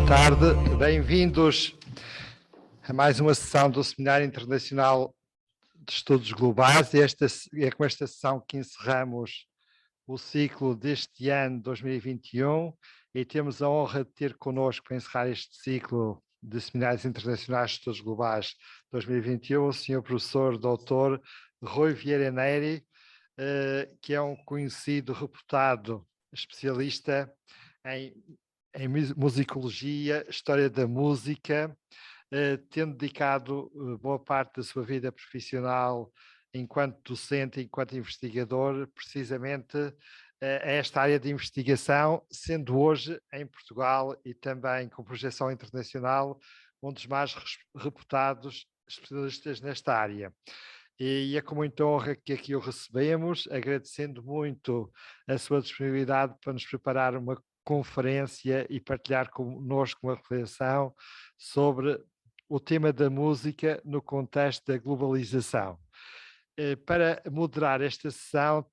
Boa tarde, bem-vindos a mais uma sessão do Seminário Internacional de Estudos Globais. É com esta sessão que encerramos o ciclo deste ano 2021 e temos a honra de ter connosco para encerrar este ciclo de Seminários Internacionais de Estudos Globais 2021 o Sr. Professor Dr. Rui Vieira Neri, que é um conhecido, reputado especialista em musicologia, história da música, tendo dedicado boa parte da sua vida profissional enquanto docente, enquanto investigador, precisamente a esta área de investigação, sendo hoje em Portugal e também com projeção internacional, um dos mais reputados especialistas nesta área. E é com muita honra que aqui o recebemos, agradecendo muito a sua disponibilidade para nos preparar uma conferência e partilhar connosco uma reflexão sobre o tema da música no contexto da globalização. Para moderar esta sessão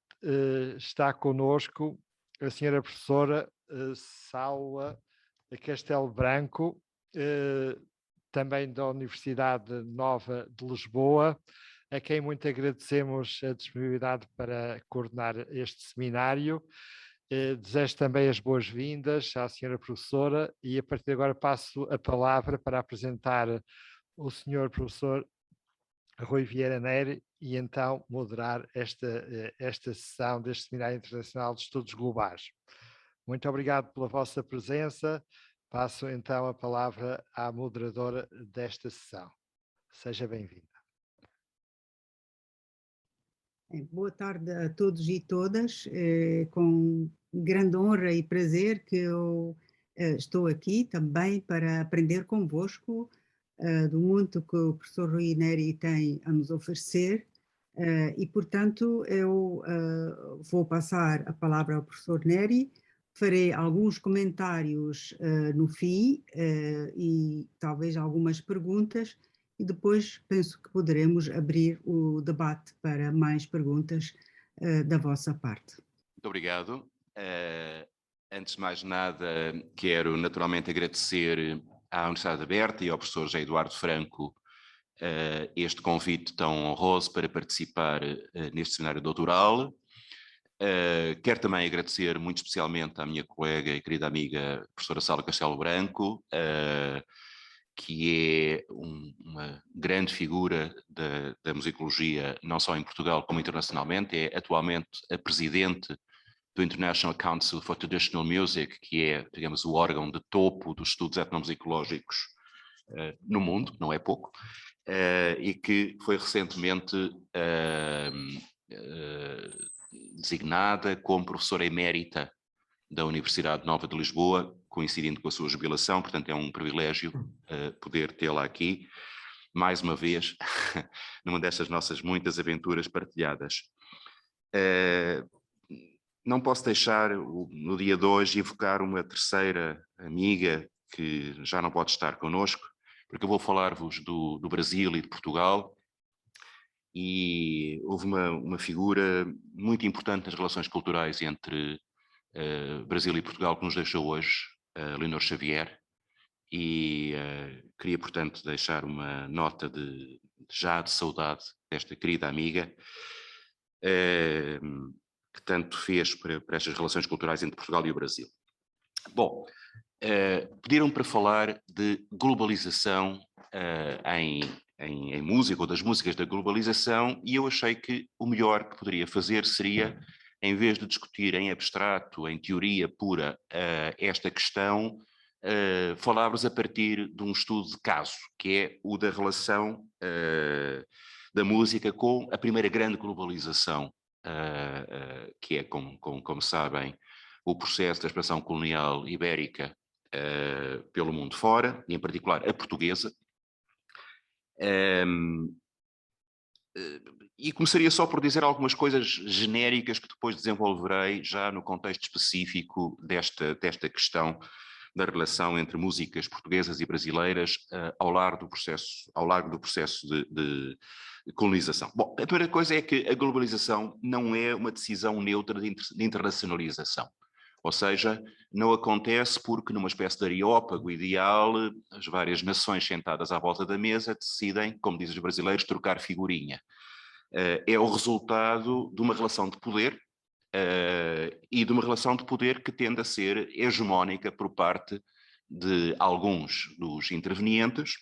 está connosco a senhora professora Saula Castelo Branco, também da Universidade Nova de Lisboa, a quem muito agradecemos a disponibilidade para coordenar este seminário. Desejo também as boas-vindas à senhora professora e a partir de agora passo a palavra para apresentar o senhor professor Rui Vieira Neri e então moderar esta sessão deste Seminário Internacional de Estudos Globais. Muito obrigado pela vossa presença. Passo então a palavra à moderadora desta sessão. Seja bem-vinda. Boa tarde a todos e todas, com grande honra e prazer que eu estou aqui também para aprender convosco do mundo que o professor Rui Neri tem a nos oferecer e, portanto, eu vou passar a palavra ao professor Neri, farei alguns comentários no fim e talvez algumas perguntas, e depois penso que poderemos abrir o debate para mais perguntas da vossa parte. Muito obrigado. Antes de mais nada, quero naturalmente agradecer à Universidade Aberta e ao professor José Eduardo Franco este convite tão honroso para participar neste seminário doutoral. Quero também agradecer muito especialmente à minha colega e querida amiga professora Saula Castelo Branco, que é uma grande figura da musicologia, não só em Portugal como internacionalmente. É atualmente a presidente do International Council for Traditional Music, que é, digamos, o órgão de topo dos estudos etnomusicológicos no mundo, não é pouco, e que foi recentemente designada como professora emérita da Universidade Nova de Lisboa, coincidindo com a sua jubilação. Portanto é um privilégio poder tê-la aqui, mais uma vez, numa destas nossas muitas aventuras partilhadas. Não posso deixar, no dia de hoje, evocar uma terceira amiga que já não pode estar connosco, porque eu vou falar-vos do Brasil e de Portugal, e houve uma figura muito importante nas relações culturais entre Brasil e Portugal que nos deixou hoje, Leonor Xavier, e queria, portanto, deixar uma nota de saudade desta querida amiga, que tanto fez para estas relações culturais entre Portugal e o Brasil. Bom, pediram para falar de globalização em música, ou das músicas da globalização, e eu achei que o melhor que poderia fazer seria, em vez de discutir em abstrato, em teoria pura, esta questão, falar-vos a partir de um estudo de caso, que é o da relação da música com a primeira grande globalização, que é, como sabem, o processo da expansão colonial ibérica pelo mundo fora, e em particular a portuguesa. E começaria só por dizer algumas coisas genéricas que depois desenvolverei já no contexto específico desta questão da relação entre músicas portuguesas e brasileiras ao largo do processo de colonização. Bom, a primeira coisa é que a globalização não é uma decisão neutra de internacionalização. Ou seja, não acontece porque numa espécie de areópago ideal, as várias nações sentadas à volta da mesa decidem, como dizem os brasileiros, trocar figurinha. É o resultado de uma relação de poder e de uma relação de poder que tende a ser hegemónica por parte de alguns dos intervenientes.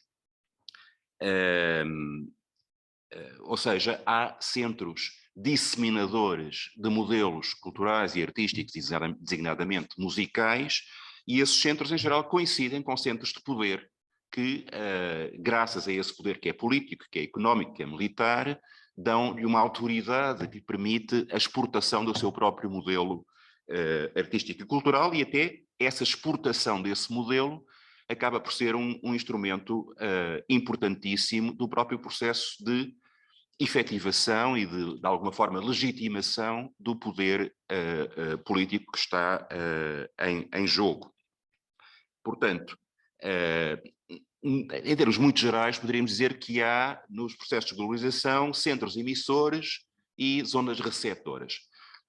Ou seja, há centros disseminadores de modelos culturais e artísticos, designadamente musicais, e esses centros, em geral, coincidem com centros de poder que, graças a esse poder que é político, que é económico, que é militar, dão-lhe uma autoridade que permite a exportação do seu próprio modelo artístico e cultural, e até essa exportação desse modelo acaba por ser um instrumento importantíssimo do próprio processo de efetivação e de alguma forma, legitimação do poder político que está em jogo. Portanto, em termos muito gerais, poderíamos dizer que há, nos processos de globalização, centros emissores e zonas receptoras.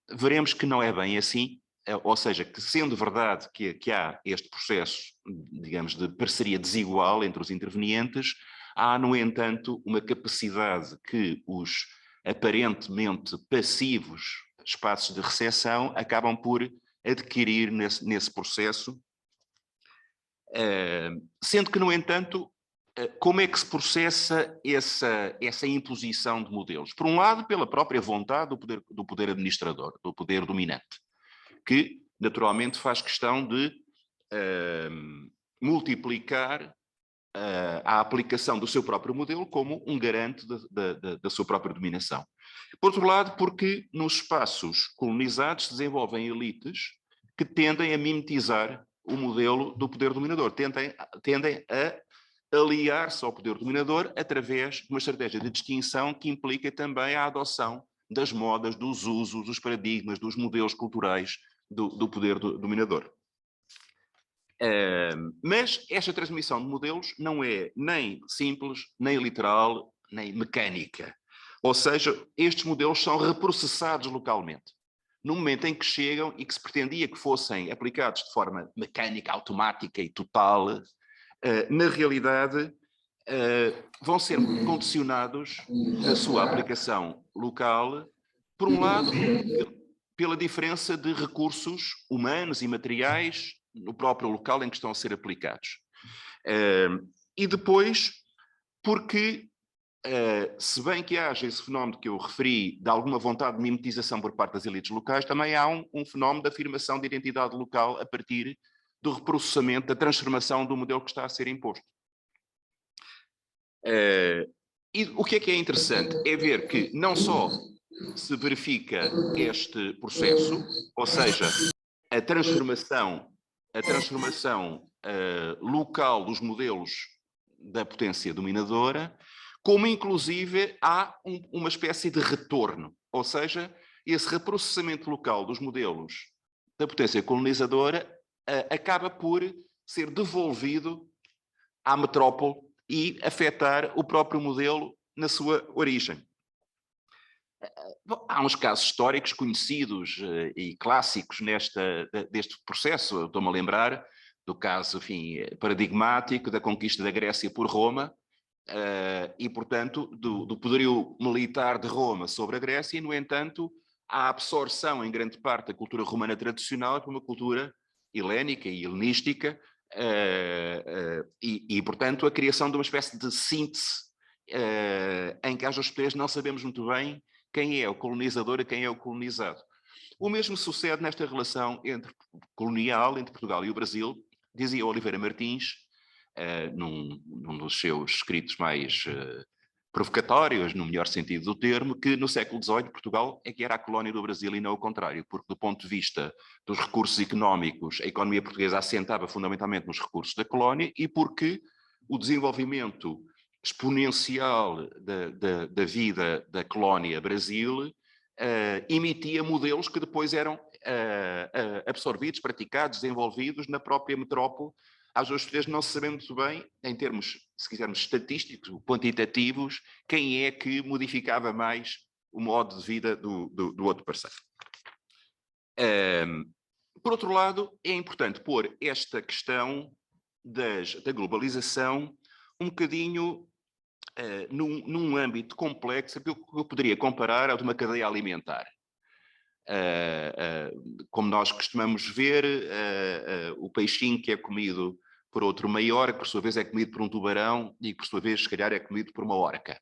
Veremos que não é bem assim, ou seja, que sendo verdade que há este processo, digamos, de parceria desigual entre os intervenientes, há, no entanto, uma capacidade que os aparentemente passivos espaços de recepção acabam por adquirir nesse processo, sendo que, no entanto, como é que se processa essa imposição de modelos? Por um lado, pela própria vontade do poder administrador, do poder dominante, que naturalmente faz questão de multiplicar a aplicação do seu próprio modelo como um garante da sua própria dominação. Por outro lado, porque nos espaços colonizados se desenvolvem elites que tendem a mimetizar o modelo do poder dominador, tendem a aliar-se ao poder dominador através de uma estratégia de distinção que implica também a adoção das modas, dos usos, dos paradigmas, dos modelos culturais do poder dominador. Mas esta transmissão de modelos não é nem simples, nem literal, nem mecânica. Ou seja, estes modelos são reprocessados localmente. No momento em que chegam e que se pretendia que fossem aplicados de forma mecânica, automática e total, na realidade vão ser condicionados a sua aplicação local, por um lado, pela diferença de recursos humanos e materiais no próprio local em que estão a ser aplicados. E depois, porque, se bem que haja esse fenómeno que eu referi, de alguma vontade de mimetização por parte das elites locais, também há um fenómeno de afirmação de identidade local a partir do reprocessamento, da transformação do modelo que está a ser imposto. E o que é interessante é ver que não só se verifica este processo, ou seja, a transformação local dos modelos da potência dominadora, como inclusive há uma espécie de retorno, ou seja, esse reprocessamento local dos modelos da potência colonizadora acaba por ser devolvido à metrópole e afetar o próprio modelo na sua origem. Há uns casos históricos conhecidos e clássicos deste processo. Estou-me a lembrar do caso, enfim, paradigmático da conquista da Grécia por Roma e, portanto, do poderio militar de Roma sobre a Grécia e, no entanto, a absorção em grande parte da cultura romana tradicional por uma cultura helénica e helenística e, portanto, a criação de uma espécie de síntese em que haja os poderes não sabemos muito bem quem é o colonizador e quem é o colonizado. O mesmo sucede nesta relação colonial entre Portugal e o Brasil, dizia Oliveira Martins, num dos seus escritos mais provocatórios, no melhor sentido do termo, que no século XVIII Portugal é que era a colónia do Brasil e não o contrário, porque do ponto de vista dos recursos económicos, a economia portuguesa assentava fundamentalmente nos recursos da colónia e porque o desenvolvimento exponencial da vida da colónia Brasil emitia modelos que depois eram absorvidos, praticados, desenvolvidos na própria metrópole. Às vezes não se sabe muito bem, em termos, se quisermos, estatísticos, quantitativos, quem é que modificava mais o modo de vida do outro parceiro. Por outro lado, é importante pôr esta questão da globalização um bocadinho num âmbito complexo que eu poderia comparar ao de uma cadeia alimentar. Como nós costumamos ver, o peixinho que é comido por outro maior, que por sua vez é comido por um tubarão e que por sua vez, se calhar, é comido por uma orca.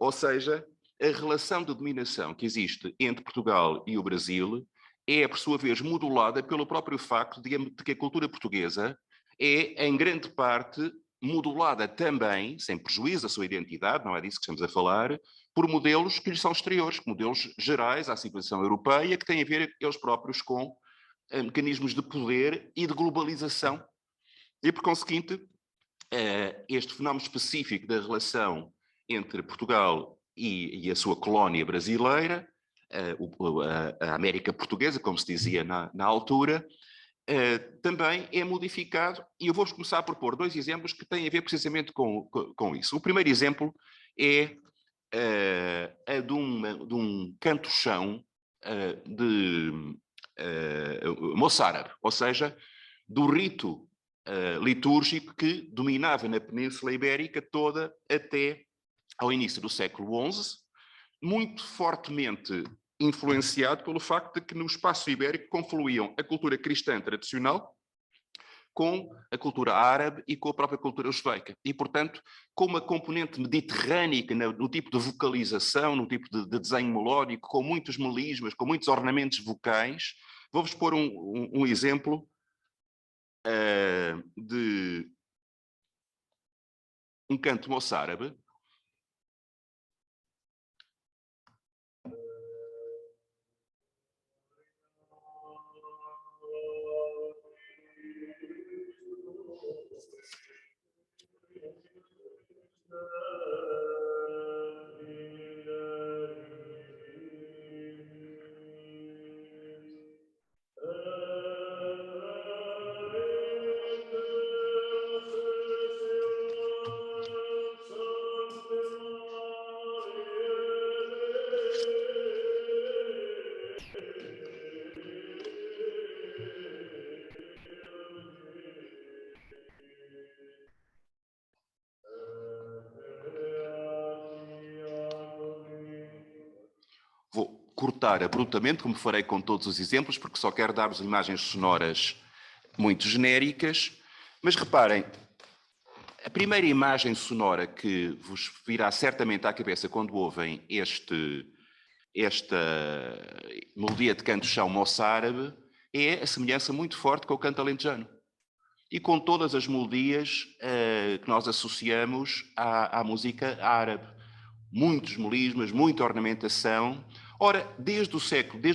Ou seja, a relação de dominação que existe entre Portugal e o Brasil é, por sua vez, modulada pelo próprio facto de que a cultura portuguesa é, em grande parte, modulada também, sem prejuízo da sua identidade, não é disso que estamos a falar, por modelos que lhes são exteriores, modelos gerais à civilização europeia, que têm a ver eles próprios com mecanismos de poder e de globalização. E, por conseguinte, este fenómeno específico da relação entre Portugal e a sua colónia brasileira, a América Portuguesa, como se dizia na altura, também é modificado, e eu vou-vos começar por pôr dois exemplos que têm a ver precisamente com isso. O primeiro exemplo é a de um canto-chão moçárabe, ou seja, do rito litúrgico que dominava na Península Ibérica toda até ao início do século XI, muito fortemente influenciado pelo facto de que no espaço ibérico confluíam a cultura cristã tradicional com a cultura árabe e com a própria cultura judaica. E, portanto, com uma componente mediterrânica no tipo de vocalização, no tipo de desenho melódico, com muitos melismas, com muitos ornamentos vocais. Vou-vos pôr um exemplo de um canto moçárabe. Vou cortar abruptamente, como farei com todos os exemplos, porque só quero dar-vos imagens sonoras muito genéricas. Mas reparem, a primeira imagem sonora que vos virá certamente à cabeça quando ouvem esta melodia de canto-chão moçárabe é a semelhança muito forte com o canto alentejano. E com todas as melodias que nós associamos à música árabe. Muitos melismas, muita ornamentação. Ora, desde o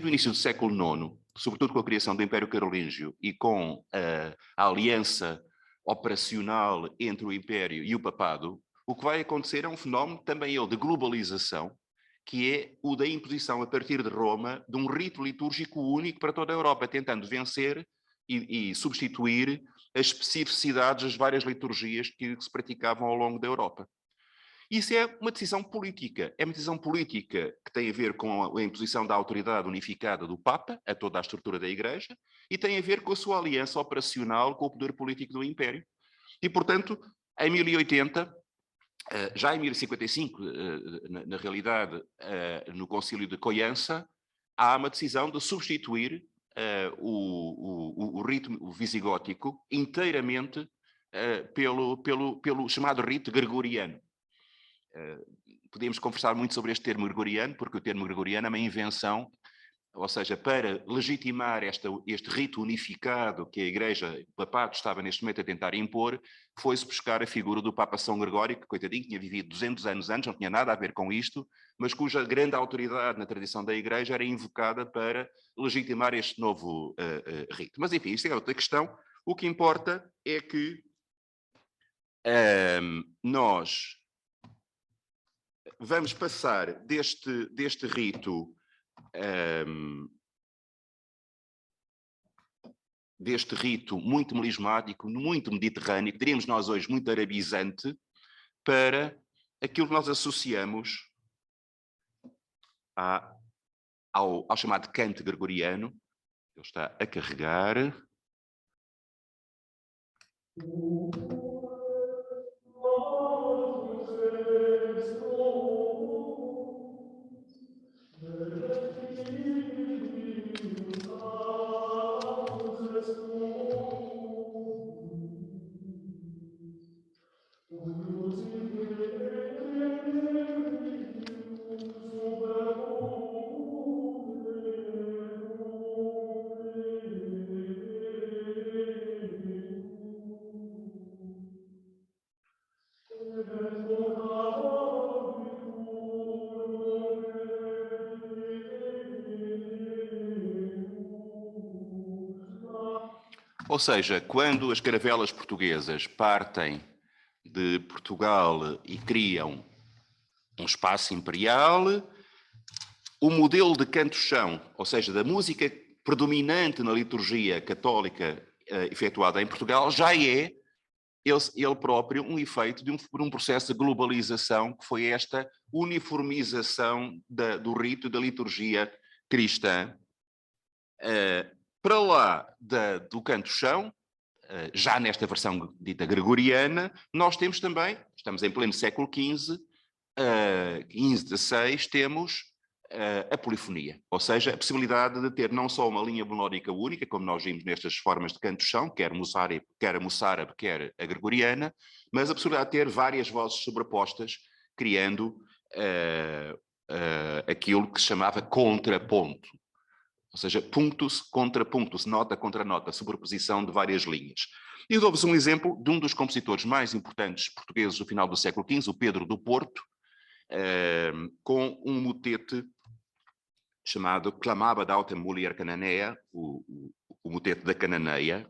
início do século IX, sobretudo com a criação do Império Carolíngio e com a aliança operacional entre o Império e o Papado, o que vai acontecer é um fenómeno também ele de globalização, que é o da imposição a partir de Roma de um rito litúrgico único para toda a Europa, tentando vencer e substituir as especificidades das várias liturgias que se praticavam ao longo da Europa. Isso é uma decisão política. É uma decisão política que tem a ver com a imposição da autoridade unificada do Papa a toda a estrutura da Igreja e tem a ver com a sua aliança operacional com o poder político do Império. E, portanto, em 1080, já em 1055, na realidade, no Concílio de Coiança, há uma decisão de substituir o rito visigótico inteiramente pelo chamado rito gregoriano. Podemos conversar muito sobre este termo gregoriano, porque o termo gregoriano é uma invenção, ou seja, para legitimar este rito unificado que a Igreja, o Papado, estava neste momento a tentar impor, foi-se buscar a figura do Papa São Gregório, que, coitadinho, tinha vivido 200 anos antes, não tinha nada a ver com isto, mas cuja grande autoridade na tradição da Igreja era invocada para legitimar este novo rito. Mas, enfim, isto é outra questão. O que importa é que nós vamos passar deste rito muito melismático, muito mediterrâneo, diríamos nós hoje muito arabizante, para aquilo que nós associamos ao chamado canto gregoriano, Ele está a carregar. Ou seja, quando as caravelas portuguesas partem de Portugal e criam um espaço imperial, o modelo de canto-chão, ou seja, da música predominante na liturgia católica efetuada em Portugal, já é ele próprio um efeito de um processo de globalização, que foi esta uniformização do rito da liturgia cristã. Para lá do canto-chão, já nesta versão dita gregoriana, nós temos também, estamos em pleno século XV, XVI, temos a polifonia, ou seja, a possibilidade de ter não só uma linha melódica única, como nós vimos nestas formas de canto-chão, quer a moçárabe, quer a gregoriana, mas a possibilidade de ter várias vozes sobrepostas, criando aquilo que se chamava contraponto. Ou seja, punctus contra punctus, nota contra nota, sobreposição de várias linhas. E dou-vos um exemplo de um dos compositores mais importantes portugueses do final do século XV, o Pedro do Porto, com um motete chamado Clamabat autem mulier Cananea, o motete da Cananeia.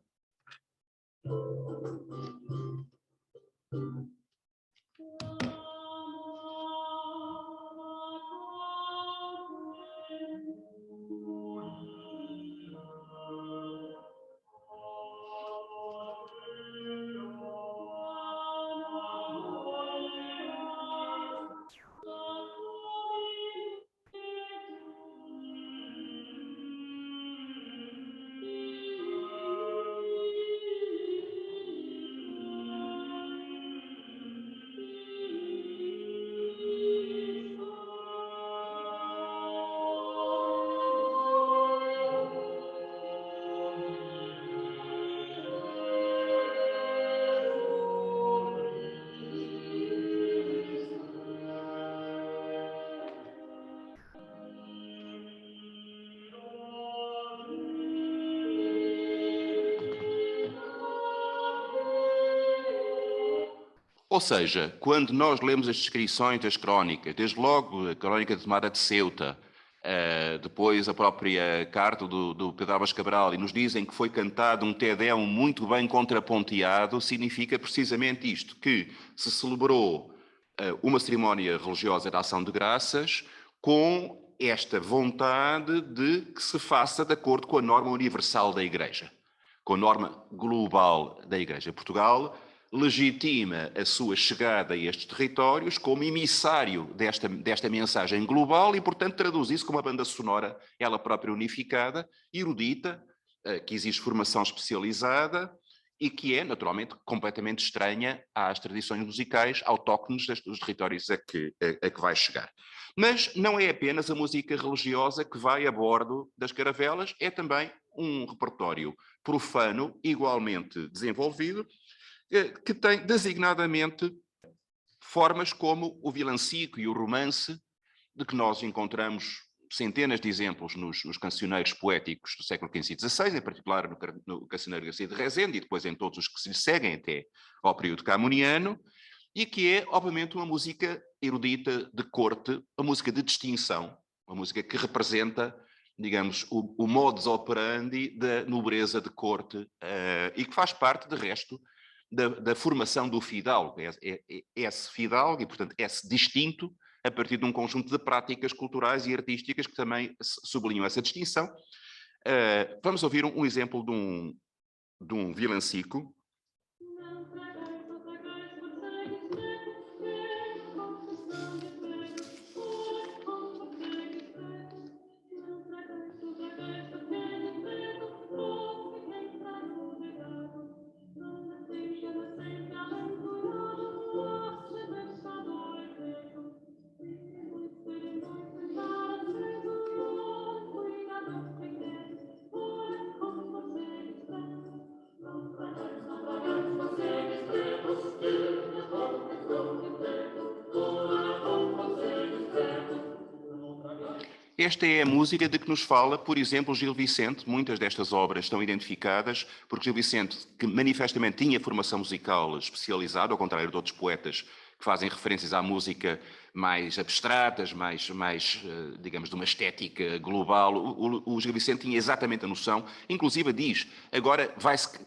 Ou seja, quando nós lemos as descrições das crónicas, desde logo a crónica de Tomada de Ceuta, depois a própria carta do Pedro Álvares Cabral, e nos dizem que foi cantado um Te Deum muito bem contraponteado, significa precisamente isto, que se celebrou uma cerimónia religiosa de ação de graças com esta vontade de que se faça de acordo com a norma universal da Igreja, com a norma global da Igreja. Portugal legitima a sua chegada a estes territórios como emissário desta mensagem global e, portanto, traduz isso como uma banda sonora, ela própria unificada, erudita, que exige formação especializada e que é, naturalmente, completamente estranha às tradições musicais autóctones dos territórios a que vai chegar. Mas não é apenas a música religiosa que vai a bordo das caravelas, é também um repertório profano igualmente desenvolvido, que tem designadamente formas como o vilancico e o romance, de que nós encontramos centenas de exemplos nos cancioneiros poéticos do século XV e XVI, em particular no cancioneiro Garcia de Rezende, e depois em todos os que se lhe seguem até ao período camoniano, e que é, obviamente, uma música erudita de corte, uma música de distinção, uma música que representa, digamos, o modus operandi da nobreza de corte, e que faz parte, de resto, da formação do fidalgo. Esse fidalgo, e portanto esse distinto, a partir de um conjunto de práticas culturais e artísticas que também sublinham essa distinção. Vamos ouvir um exemplo de um vilancico. Esta é a música de que nos fala, por exemplo, Gil Vicente. Muitas destas obras estão identificadas porque Gil Vicente, que manifestamente tinha formação musical especializada, ao contrário de outros poetas que fazem referências à música mais abstratas, mais digamos, de uma estética global. O Gil Vicente tinha exatamente a noção, inclusive diz, agora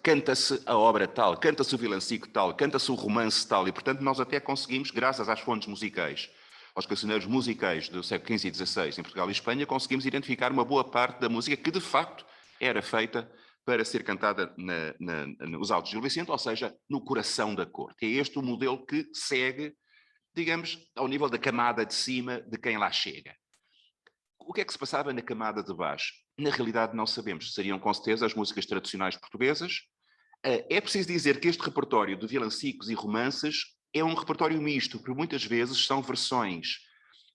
canta-se a obra tal, canta-se o vilancico tal, canta-se o romance tal, e portanto nós até conseguimos, graças às fontes musicais, aos cancioneiros musicais do século XV e XVI em Portugal e Espanha, conseguimos identificar uma boa parte da música que de facto era feita para ser cantada nos autos de Gil Vicente, ou seja, no coração da corte. É este o modelo que segue, digamos, ao nível da camada de cima de quem lá chega. O que é que se passava na camada de baixo? Na realidade não sabemos. Seriam com certeza as músicas tradicionais portuguesas. É preciso dizer que este repertório de vilancicos e romances é um repertório misto, porque muitas vezes são versões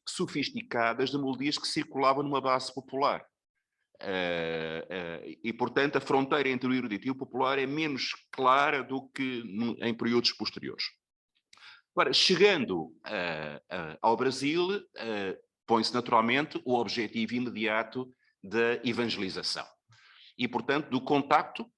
sofisticadas de melodias que circulavam numa base popular. E, portanto, a fronteira entre o erudito e o popular é menos clara do que em períodos posteriores. Agora, chegando ao Brasil, põe-se naturalmente o objetivo imediato da evangelização e, portanto, do contacto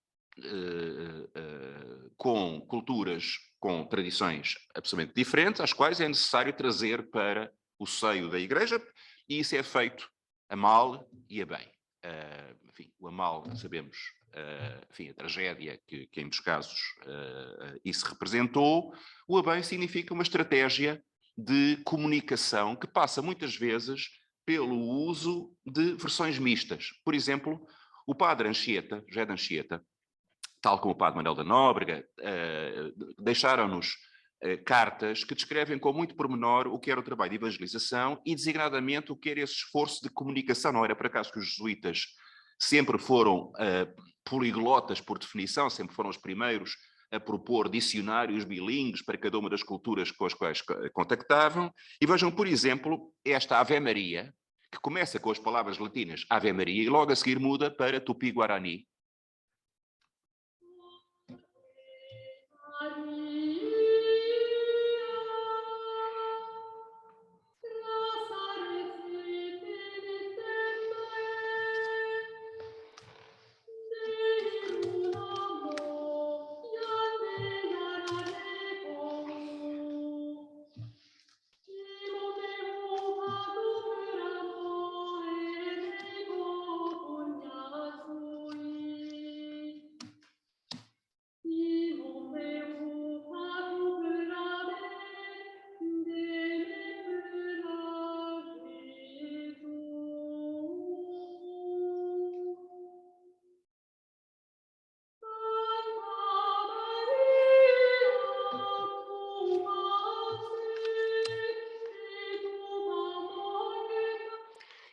com culturas, com tradições absolutamente diferentes, às quais é necessário trazer para o seio da Igreja, e isso é feito a mal e a bem. Enfim, o a mal, sabemos, enfim, a tragédia que em muitos casos isso representou. O a bem significa uma estratégia de comunicação que passa muitas vezes pelo uso de versões mistas. Por exemplo, o padre Anchieta, José de Anchieta, tal como o padre Manuel da Nóbrega, deixaram-nos cartas que descrevem com muito pormenor o que era o trabalho de evangelização e, designadamente, o que era esse esforço de comunicação. Não era por acaso que os jesuítas sempre foram poliglotas por definição, sempre foram os primeiros a propor dicionários bilíngues para cada uma das culturas com as quais contactavam. E vejam, por exemplo, esta Ave Maria, que começa com as palavras latinas Ave Maria e logo a seguir muda para Tupi-Guarani.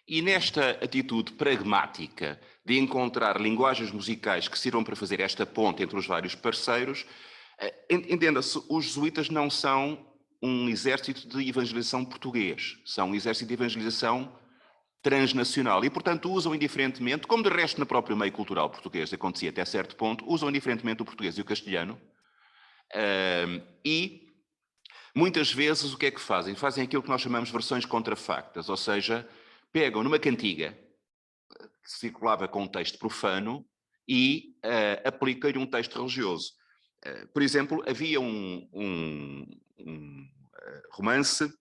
E nesta atitude pragmática de encontrar linguagens musicais que sirvam para fazer esta ponte entre os vários parceiros, entenda-se, os jesuítas não são um exército de evangelização português, são um exército de evangelização transnacional e, portanto, usam indiferentemente, como de resto no próprio meio cultural português acontecia até certo ponto, usam indiferentemente o português e o castelhano e muitas vezes o que é que fazem? Fazem aquilo que nós chamamos de versões contrafactas, ou seja, pegam numa cantiga que circulava com um texto profano e aplicam-lhe um texto religioso. Por exemplo, havia um romance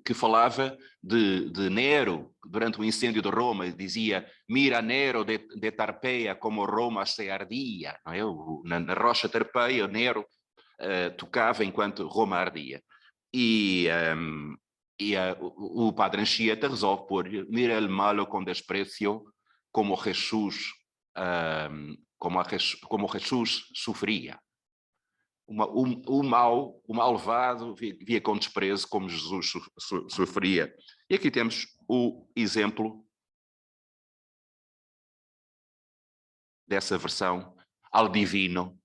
que falava de Nero, durante o incêndio de Roma, dizia Mira Nero de Tarpeia como Roma se ardia. Não é? Na rocha Tarpeia, Nero tocava enquanto Roma ardia. E o padre Anchieta resolve pôr-lhe Mira el malo com desprecio como Jesus, como Jesus sofria. O malvado via com desprezo como Jesus sofria. E aqui temos o exemplo dessa versão al divino.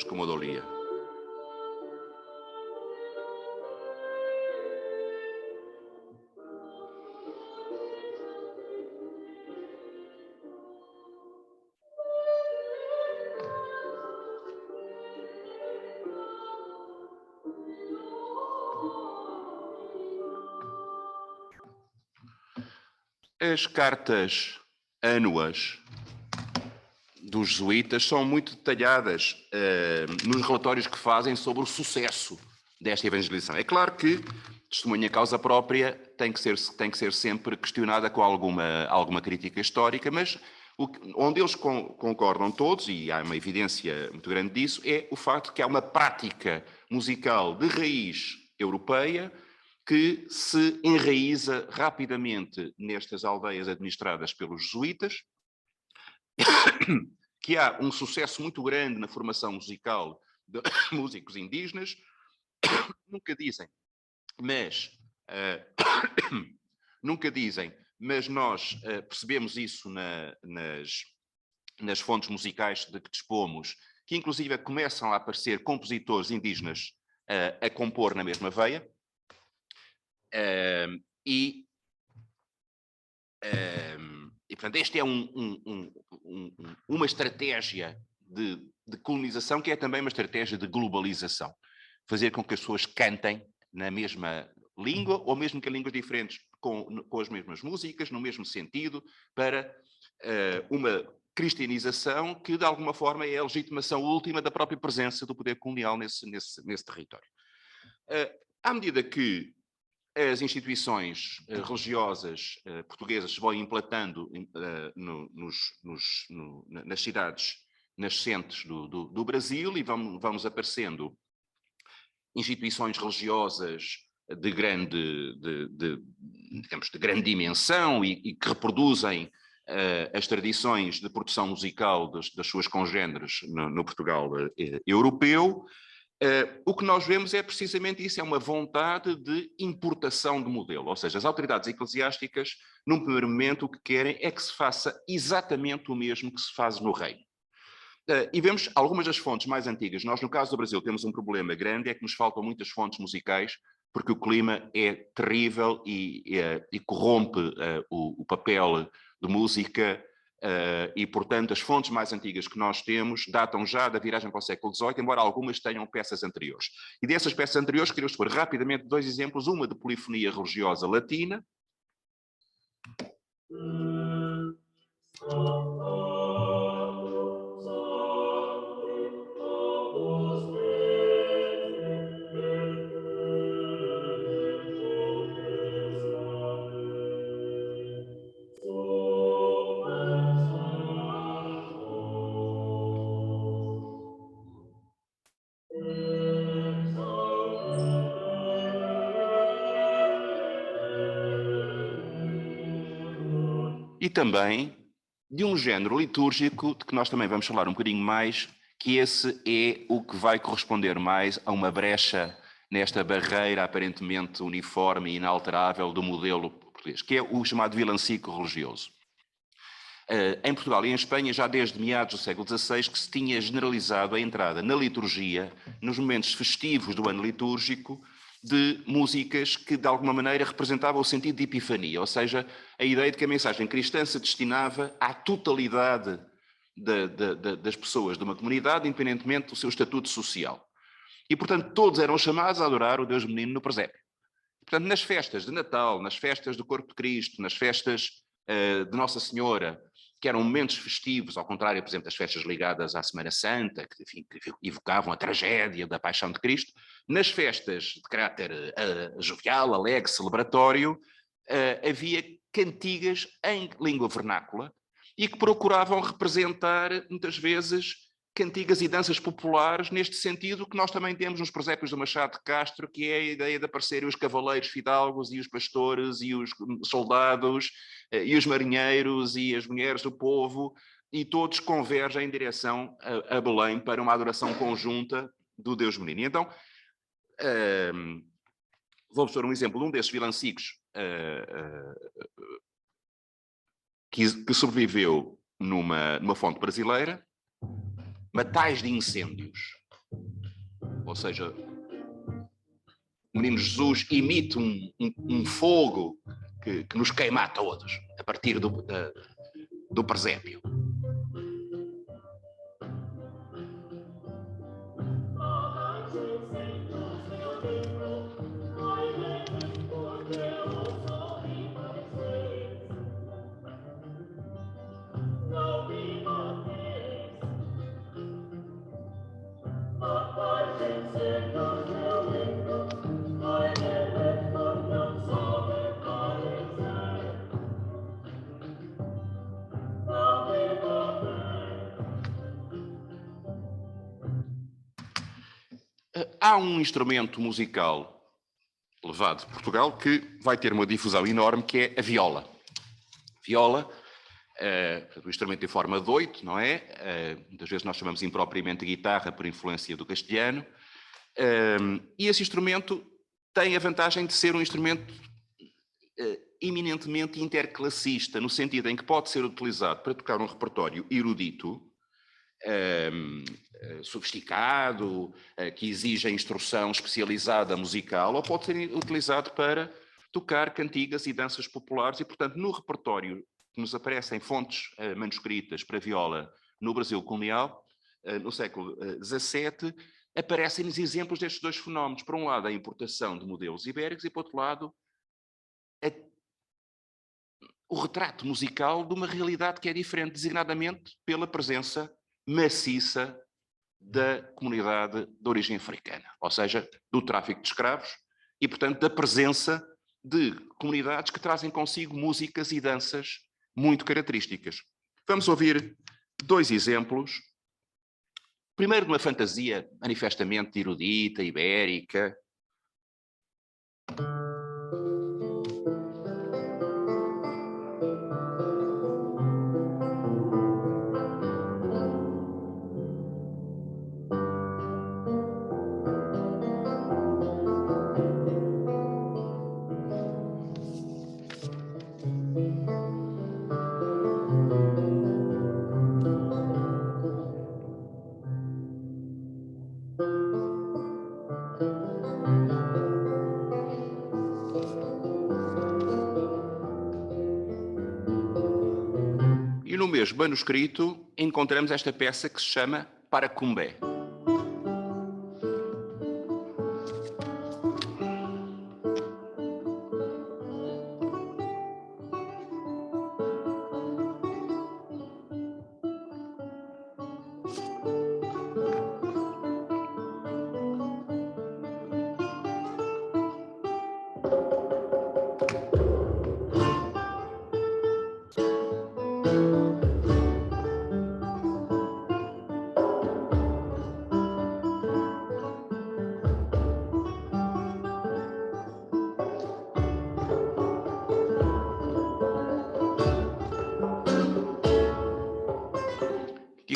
textos como o da Olia. As cartas ânuas dos jesuítas são muito detalhadas nos relatórios que fazem sobre o sucesso desta evangelização. É claro que testemunha causa própria tem que ser sempre questionada com alguma crítica histórica, mas onde eles concordam todos, e há uma evidência muito grande disso, é o facto de que há uma prática musical de raiz europeia que se enraiza rapidamente nestas aldeias administradas pelos jesuítas, que há um sucesso muito grande na formação musical de músicos indígenas, nunca dizem, mas nós percebemos isso nas fontes musicais de que dispomos, que inclusive começam a aparecer compositores indígenas a compor na mesma veia. E portanto, esta é uma estratégia de colonização que é também uma estratégia de globalização. Fazer com que as pessoas cantem na mesma língua, ou mesmo que em línguas diferentes, com as mesmas músicas, no mesmo sentido, para uma cristianização que, de alguma forma, é a legitimação última da própria presença do poder colonial nesse território. À medida que as instituições religiosas portuguesas se vão implantando nas cidades nascentes do Brasil e vamos aparecendo instituições religiosas de grande dimensão e que reproduzem as tradições de produção musical das suas congêneres no Portugal europeu. O que nós vemos é precisamente isso, é uma vontade de importação de modelo, ou seja, as autoridades eclesiásticas, num primeiro momento, o que querem é que se faça exatamente o mesmo que se faz no reino. E vemos algumas das fontes mais antigas. Nós, no caso do Brasil, temos um problema grande, é que nos faltam muitas fontes musicais, porque o clima é terrível e corrompe o papel de música. E, portanto, as fontes mais antigas que nós temos datam já da viragem para o século XVIII, embora algumas tenham peças anteriores. E dessas peças anteriores, queria expor rapidamente dois exemplos, uma de polifonia religiosa latina. E também de um género litúrgico, de que nós também vamos falar um bocadinho mais, que esse é o que vai corresponder mais a uma brecha nesta barreira aparentemente uniforme e inalterável do modelo português, que é o chamado vilancico religioso. Em Portugal e em Espanha, já desde meados do século XVI, que se tinha generalizado a entrada na liturgia, nos momentos festivos do ano litúrgico, de músicas que, de alguma maneira, representavam o sentido de epifania, ou seja, a ideia de que a mensagem cristã se destinava à totalidade das pessoas de uma comunidade, independentemente do seu estatuto social. E, portanto, todos eram chamados a adorar o Deus Menino no presépio. Portanto, nas festas de Natal, nas festas do Corpo de Cristo, nas festas de Nossa Senhora, que eram momentos festivos, ao contrário, por exemplo, das festas ligadas à Semana Santa, que, enfim, que evocavam a tragédia da Paixão de Cristo, nas festas de caráter jovial, alegre, celebratório, havia cantigas em língua vernácula e que procuravam representar, muitas vezes, cantigas e danças populares, neste sentido que nós também temos nos presépios do Machado de Castro, que é a ideia de aparecerem os cavaleiros fidalgos e os pastores e os soldados e os marinheiros e as mulheres do povo, e todos convergem em direção a Belém para uma adoração conjunta do Deus Menino. E então, vou-vos dar um exemplo de um desses vilancicos que sobreviveu numa fonte brasileira, Matais de Incêndios. Ou seja, o menino Jesus emite um fogo que nos queima a todos, a partir do presépio. Há um instrumento musical levado de Portugal que vai ter uma difusão enorme, que é a viola. Viola, o instrumento em forma de oito, não é? Muitas vezes nós chamamos impropriamente de guitarra por influência do castelhano. E esse instrumento tem a vantagem de ser um instrumento eminentemente interclassista, no sentido em que pode ser utilizado para tocar um repertório erudito, sofisticado, que exige a instrução especializada musical, ou pode ser utilizado para tocar cantigas e danças populares, e, portanto, no repertório que nos aparecem fontes manuscritas para viola no Brasil colonial, no século XVII, aparecem-nos exemplos destes dois fenómenos. Por um lado, a importação de modelos ibéricos, e, por outro lado, o retrato musical de uma realidade que é diferente, designadamente pela presença maciça da comunidade de origem africana, ou seja, do tráfico de escravos e, portanto, da presença de comunidades que trazem consigo músicas e danças muito características. Vamos ouvir dois exemplos. Primeiro, de uma fantasia manifestamente erudita, ibérica. E no mesmo manuscrito encontramos esta peça que se chama Paracumbé.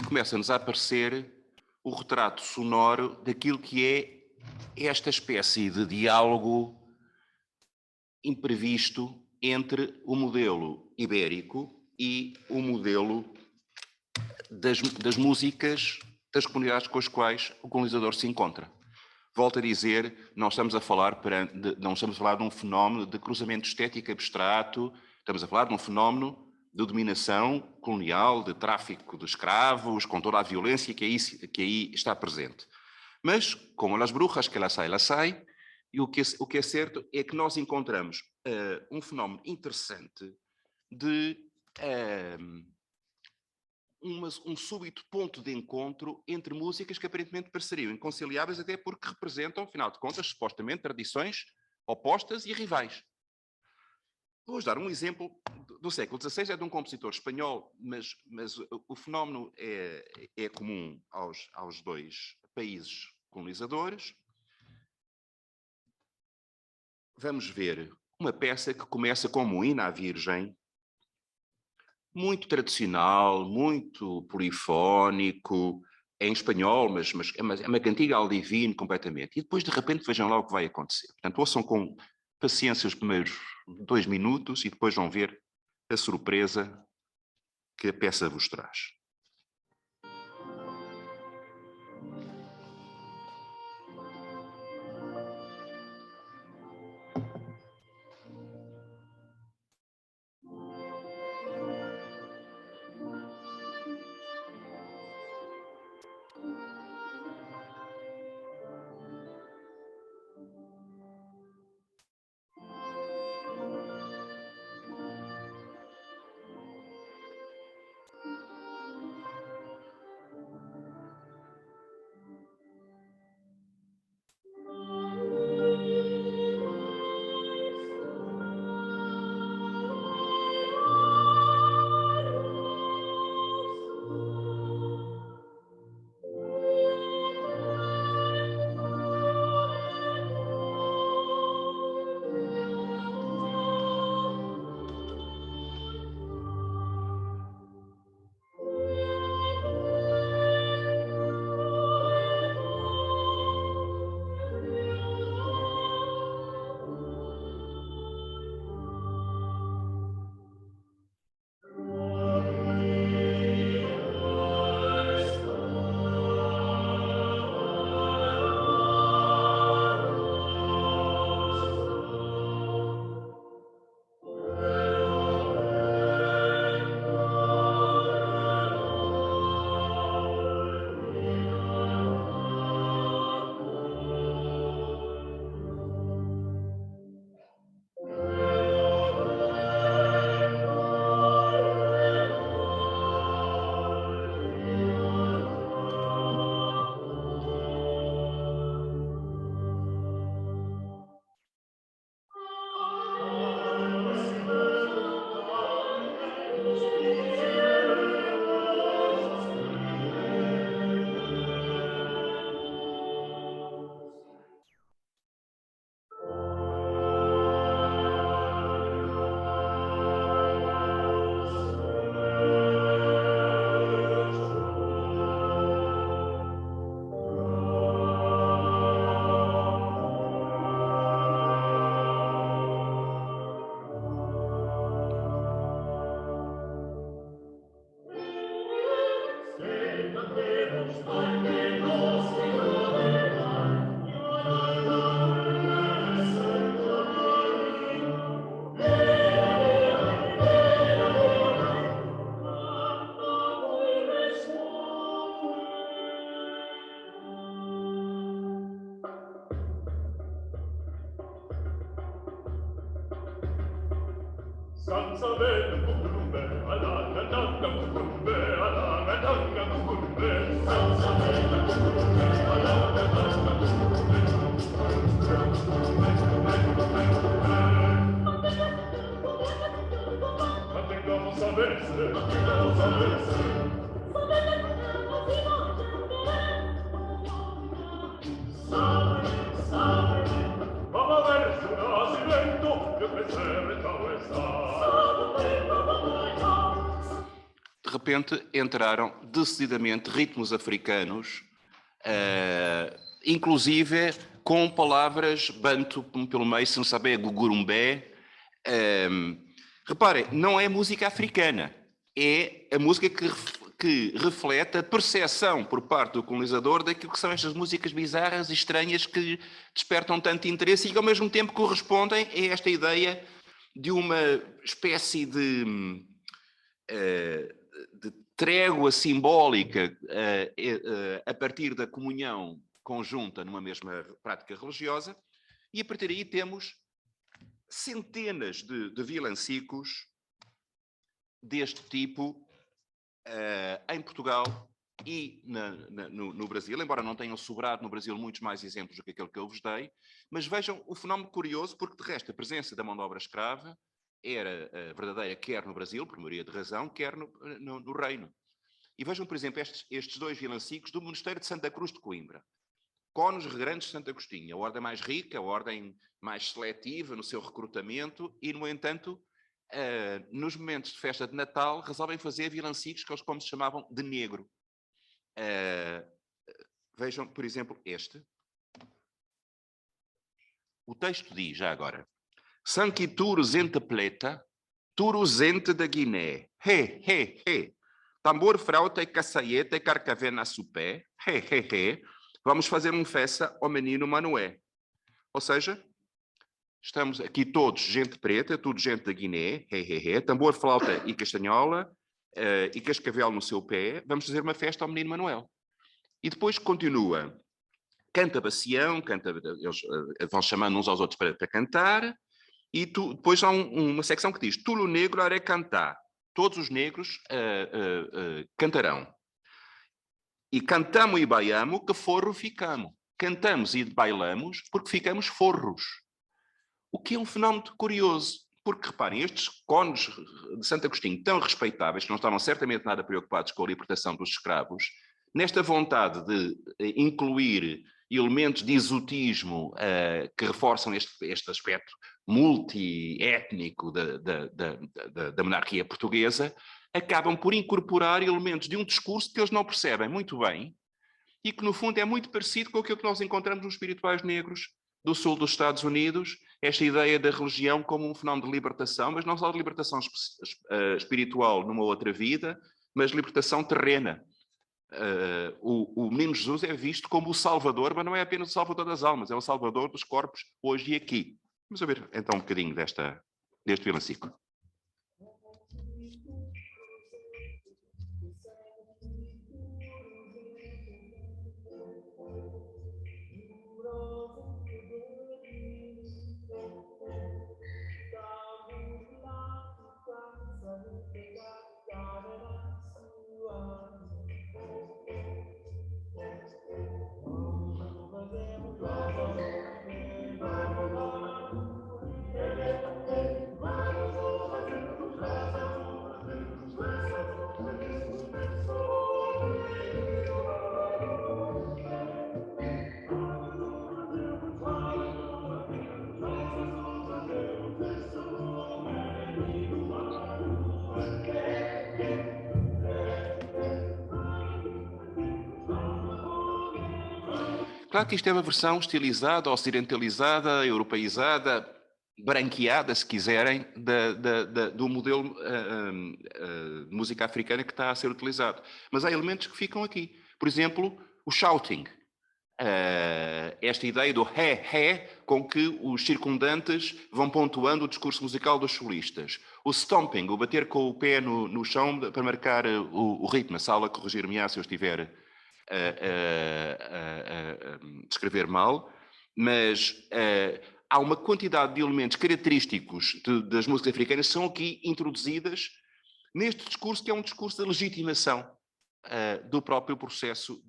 Começa-nos a aparecer o retrato sonoro daquilo que é esta espécie de diálogo imprevisto entre o modelo ibérico e o modelo das músicas das comunidades com as quais o colonizador se encontra. Volto a dizer, não estamos a falar de um fenómeno de cruzamento estético abstrato, estamos a falar de um fenómeno de dominação colonial, de tráfico de escravos, com toda a violência que aí está presente. Mas, como las brujas que la sai, e o que é certo é que nós encontramos um fenómeno interessante de um súbito ponto de encontro entre músicas que aparentemente pareceriam inconciliáveis, até porque representam, afinal de contas, supostamente, tradições opostas e rivais. Vou dar um exemplo do século XVI, é de um compositor espanhol, mas o fenómeno é comum aos dois países colonizadores. Vamos ver uma peça que começa como um hino à Virgem, muito tradicional, muito polifónico, em espanhol, mas é uma cantiga ao divino completamente. E depois, de repente, vejam lá o que vai acontecer. Portanto, ouçam com paciência os primeiros 2 minutos e depois vão ver a surpresa que a peça vos traz. De repente entraram decididamente ritmos africanos, inclusive com palavras banto pelo meio, se não saber, gugurumbé. Reparem, não é música africana, é a música que reflete a percepção por parte do colonizador daquilo que são estas músicas bizarras e estranhas que despertam tanto interesse e que ao mesmo tempo correspondem a esta ideia de uma espécie de trégua simbólica a partir da comunhão conjunta numa mesma prática religiosa, e a partir daí temos centenas de vilancicos deste tipo em Portugal e no Brasil, embora não tenham sobrado no Brasil muitos mais exemplos do que aquele que eu vos dei, mas vejam o fenómeno curioso, porque de resto a presença da mão de obra escrava era verdadeira quer no Brasil, por maioria de razão, quer no Reino. E vejam, por exemplo, estes dois vilancicos do Mosteiro de Santa Cruz de Coimbra. Conos Regrandes de Santo Agostinho, a ordem mais rica, a ordem mais seletiva no seu recrutamento e, no entanto, nos momentos de festa de Natal, resolvem fazer vilancicos que eles como se chamavam de negro. Vejam, por exemplo, este. O texto diz, já agora, Sanki Turuzente Pleta, Turuzente da Guiné, he, he, he, tambor, frauta e caçaieta e carcavena supé, he, he, he, vamos fazer uma festa ao menino Manoé. Ou seja, estamos aqui todos, gente preta, tudo gente da Guiné, he, he, he, tambor, flauta e castanhola, e cascavel no seu pé, vamos fazer uma festa ao menino Manuel. E depois continua, canta bacião, eles vão chamando uns aos outros para cantar, e depois há uma secção que diz, Tulo negro are cantar, todos os negros cantarão. E cantamos e baiamos, que forro ficamos. Cantamos e bailamos, porque ficamos forros. O que é um fenómeno curioso, porque reparem, estes conos de Santo Agostinho tão respeitáveis, que não estavam certamente nada preocupados com a libertação dos escravos, nesta vontade de incluir elementos de exotismo que reforçam este aspecto multiétnico da monarquia portuguesa, acabam por incorporar elementos de um discurso que eles não percebem muito bem e que, no fundo, é muito parecido com aquilo que nós encontramos nos espirituais negros do sul dos Estados Unidos, esta ideia da religião como um fenómeno de libertação, mas não só de libertação espiritual numa outra vida, mas libertação terrena. O menino Jesus é visto como o salvador, mas não é apenas o salvador das almas, é o salvador dos corpos hoje e aqui. Vamos ver então um bocadinho deste vilancico. Claro que isto é uma versão estilizada, ocidentalizada, europeizada, branqueada, se quiserem, do modelo de música africana que está a ser utilizado. Mas há elementos que ficam aqui. Por exemplo, o shouting. Esta ideia do ré com que os circundantes vão pontuando o discurso musical dos solistas. O stomping, o bater com o pé no chão para marcar o ritmo. A sala corrigir-me-á se eu estiver descrever mal, mas há uma quantidade de elementos característicos das músicas africanas que são aqui introduzidas neste discurso, que é um discurso da legitimação do próprio processo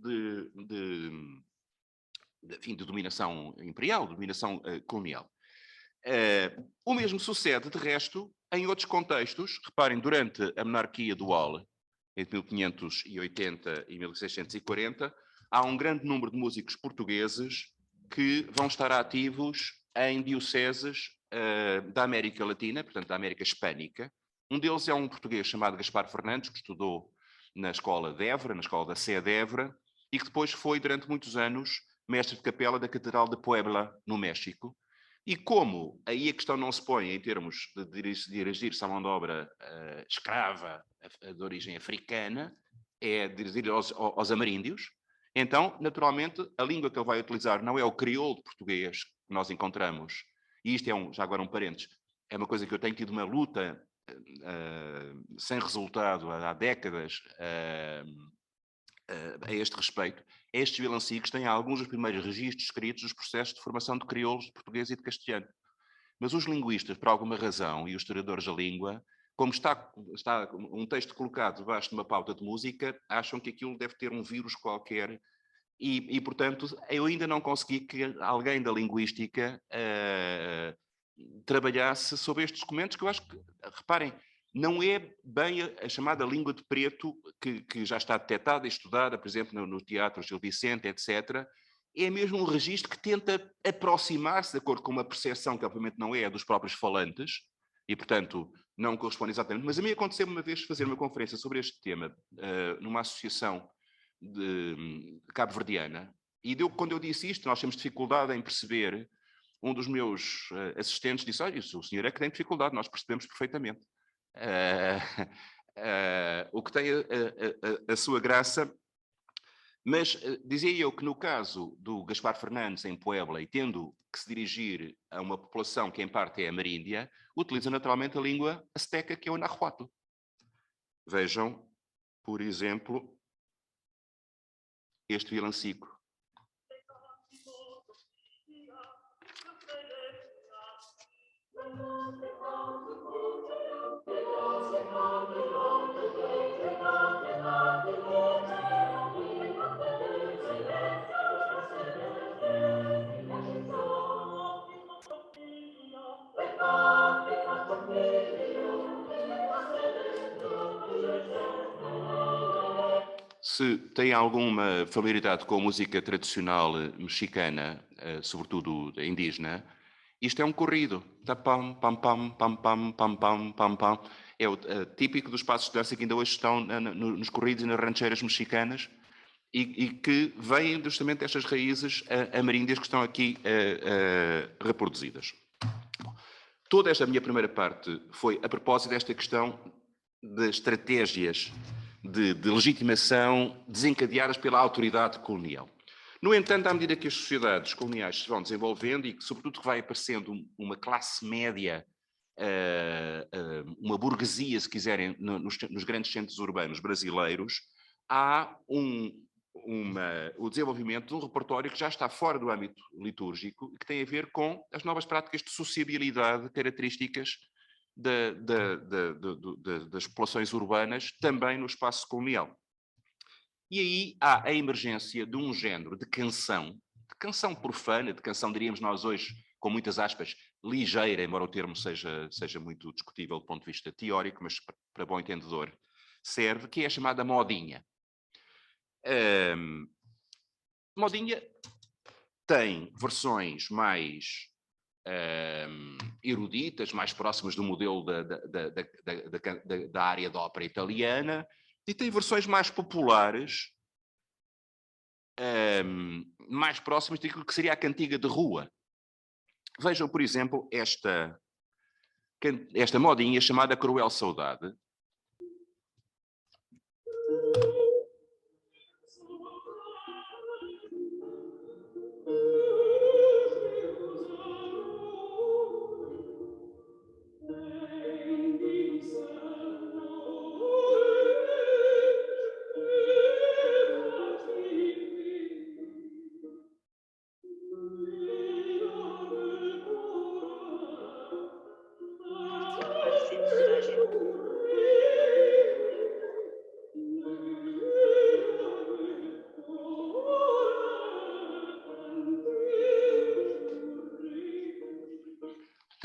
enfim, de dominação imperial, dominação colonial. O mesmo sucede, de resto, em outros contextos. Reparem, durante a monarquia dual, entre 1580 e 1640, há um grande número de músicos portugueses que vão estar ativos em dioceses da América Latina, portanto da América Hispânica. Um deles é um português chamado Gaspar Fernandes, que estudou na escola de Évora, na escola da Sé de Évora, e que depois foi, durante muitos anos, mestre de capela da Catedral de Puebla, no México. E como aí a questão não se põe em termos de dirigir-se à mão de obra escrava de origem africana, é dirigir aos ameríndios, então, naturalmente, a língua que ele vai utilizar não é o crioulo português que nós encontramos, e isto é, já agora um parênteses, é uma coisa que eu tenho tido uma luta sem resultado há décadas a este respeito. Estes vilancicos têm alguns dos primeiros registros escritos dos processos de formação de crioulos de português e de castelhano. Mas os linguistas, por alguma razão, e os historiadores da língua, como está um texto colocado debaixo de uma pauta de música, acham que aquilo deve ter um vírus qualquer e portanto, eu ainda não consegui que alguém da linguística trabalhasse sobre estes documentos, que eu acho que, reparem, não é bem a chamada língua de preto que já está detectada e estudada, por exemplo, no Teatro Gil Vicente, etc. É mesmo um registro que tenta aproximar-se, de acordo com uma percepção que obviamente não é a dos próprios falantes, e portanto não corresponde exatamente. Mas a mim aconteceu uma vez fazer uma conferência sobre este tema numa associação de cabo-verdiana, e quando eu disse isto, nós temos dificuldade em perceber, um dos meus assistentes disse, olha, o senhor é que tem dificuldade, nós percebemos perfeitamente. O que tem a sua graça, mas dizia eu que no caso do Gaspar Fernandes em Puebla, e tendo que se dirigir a uma população que em parte é ameríndia, utiliza naturalmente a língua azteca, que é o nahuatl. Vejam, por exemplo, este vilancico. Se tem alguma familiaridade com a música tradicional mexicana, sobretudo indígena, isto é um corrido. Pam, pam, pam, pam, pam, pam, pam, pam, pam. É o típico dos passos de dança que ainda hoje estão nos corridos e nas rancheiras mexicanas e que vêm justamente destas raízes ameríndias que estão aqui reproduzidas. Toda esta minha primeira parte foi a propósito desta questão de estratégias de legitimação desencadeadas pela autoridade colonial. No entanto, à medida que as sociedades coloniais se vão desenvolvendo e que, sobretudo, vai aparecendo uma classe média, uma burguesia, se quiserem, nos grandes centros urbanos brasileiros, há o desenvolvimento de um repertório que já está fora do âmbito litúrgico e que tem a ver com as novas práticas de sociabilidade características das populações urbanas, também no espaço colonial. E aí há a emergência de um género de canção profana, de canção, diríamos nós hoje, com muitas aspas, ligeira, embora o termo seja muito discutível do ponto de vista teórico, mas para bom entendedor serve, que é a chamada modinha. Modinha tem versões mais eruditas, mais próximas do modelo da área da ópera italiana, e tem versões mais populares, mais próximas daquilo que seria a cantiga de rua. Vejam, por exemplo, esta modinha chamada Cruel Saudade.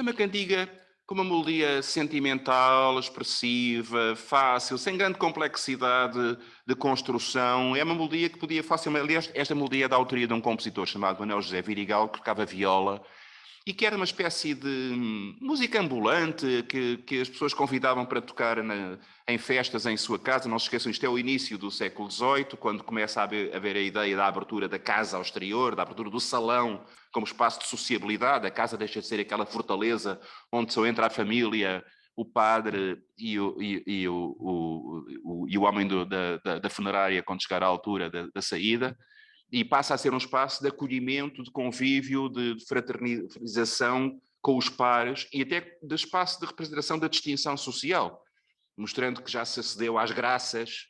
É uma cantiga com uma melodia sentimental, expressiva, fácil, sem grande complexidade de construção. É uma melodia que podia facilmente... Aliás, esta melodia é da autoria de um compositor chamado Manuel José Vidigal, que tocava viola, e que era uma espécie de música ambulante que as pessoas convidavam para tocar em festas em sua casa. Não se esqueçam, isto é o início do século XVIII, quando começa a haver a ideia da abertura da casa ao exterior, da abertura do salão como espaço de sociabilidade. A casa deixa de ser aquela fortaleza onde só entra a família, o padre e o homem da funerária quando chegar à altura da saída, e passa a ser um espaço de acolhimento, de convívio, de fraternização com os pares e até de espaço de representação da distinção social, mostrando que já se acedeu às graças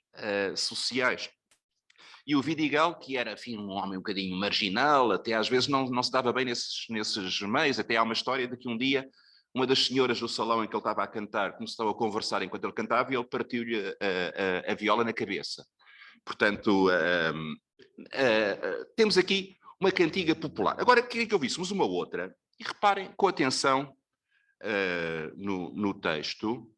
sociais. E o Vidigal, que era, enfim, um homem um bocadinho marginal, até às vezes não se dava bem nesses meios, até há uma história de que um dia uma das senhoras do salão em que ele estava a cantar começou a conversar enquanto ele cantava e ele partiu-lhe a viola na cabeça. Portanto, temos aqui uma cantiga popular. Agora, queria que ouvíssemos uma outra, e reparem com atenção no texto.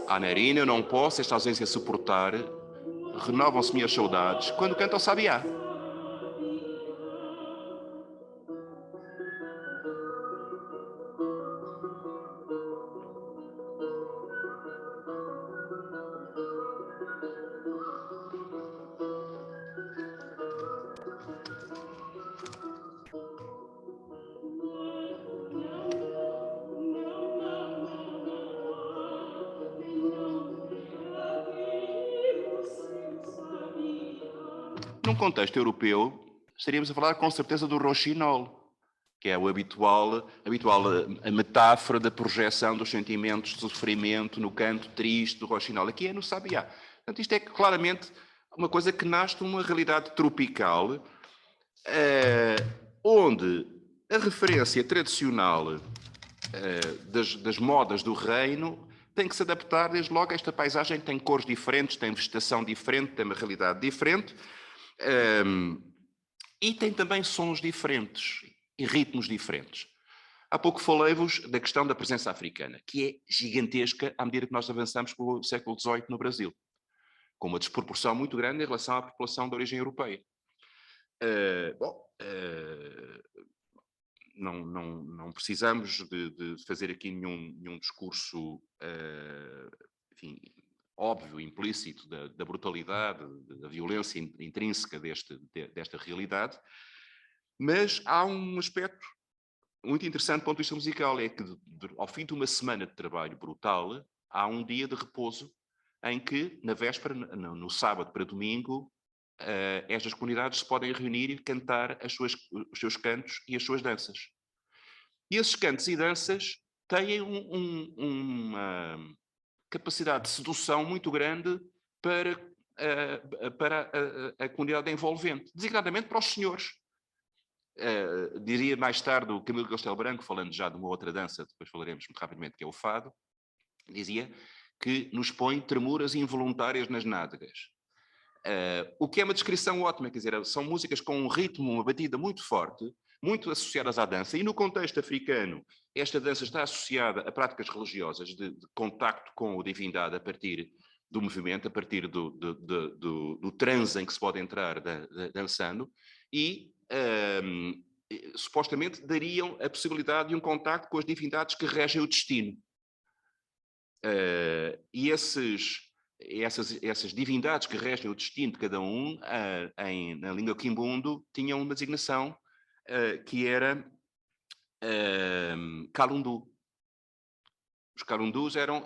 Ah, Nerina, eu não posso esta ausência suportar, renovam-se minhas saudades quando canto ao sabiá. Num contexto europeu, estaríamos a falar com certeza do roxinol, que é o habitual a metáfora da projeção dos sentimentos de sofrimento no canto triste do roxinol. Aqui é no sabiá. Portanto, isto é claramente uma coisa que nasce de uma realidade tropical, onde a referência tradicional das modas do reino tem que se adaptar desde logo a esta paisagem. Tem cores diferentes, tem vegetação diferente, tem uma realidade diferente, e tem também sons diferentes e ritmos diferentes. Há pouco falei-vos da questão da presença africana, que é gigantesca à medida que nós avançamos pelo século XVIII no Brasil, com uma desproporção muito grande em relação à população de origem europeia. Não precisamos de fazer aqui nenhum discurso, enfim, óbvio, implícito, da brutalidade, da violência intrínseca desta realidade, mas há um aspecto muito interessante do ponto de vista musical, é que ao fim de uma semana de trabalho brutal, há um dia de repouso em que, na véspera, no sábado para domingo, estas comunidades se podem reunir e cantar os seus cantos e as suas danças. E esses cantos e danças têm uma capacidade de sedução muito grande para a comunidade envolvente, designadamente para os senhores. Diria mais tarde o Camilo Castelo Branco, falando já de uma outra dança, depois falaremos muito rapidamente, que é o fado, dizia que nos põe tremuras involuntárias nas nádegas. O que é uma descrição ótima, quer dizer, são músicas com um ritmo, uma batida muito forte, muito associadas à dança, e no contexto africano, esta dança está associada a práticas religiosas de contacto com a divindade a partir do movimento, a partir do transe em que se pode entrar dançando, e supostamente dariam a possibilidade de um contacto com as divindades que regem o destino. E essas divindades que regem o destino de cada um, na língua quimbundo, tinham uma designação que era Kalundu. Os calundus eram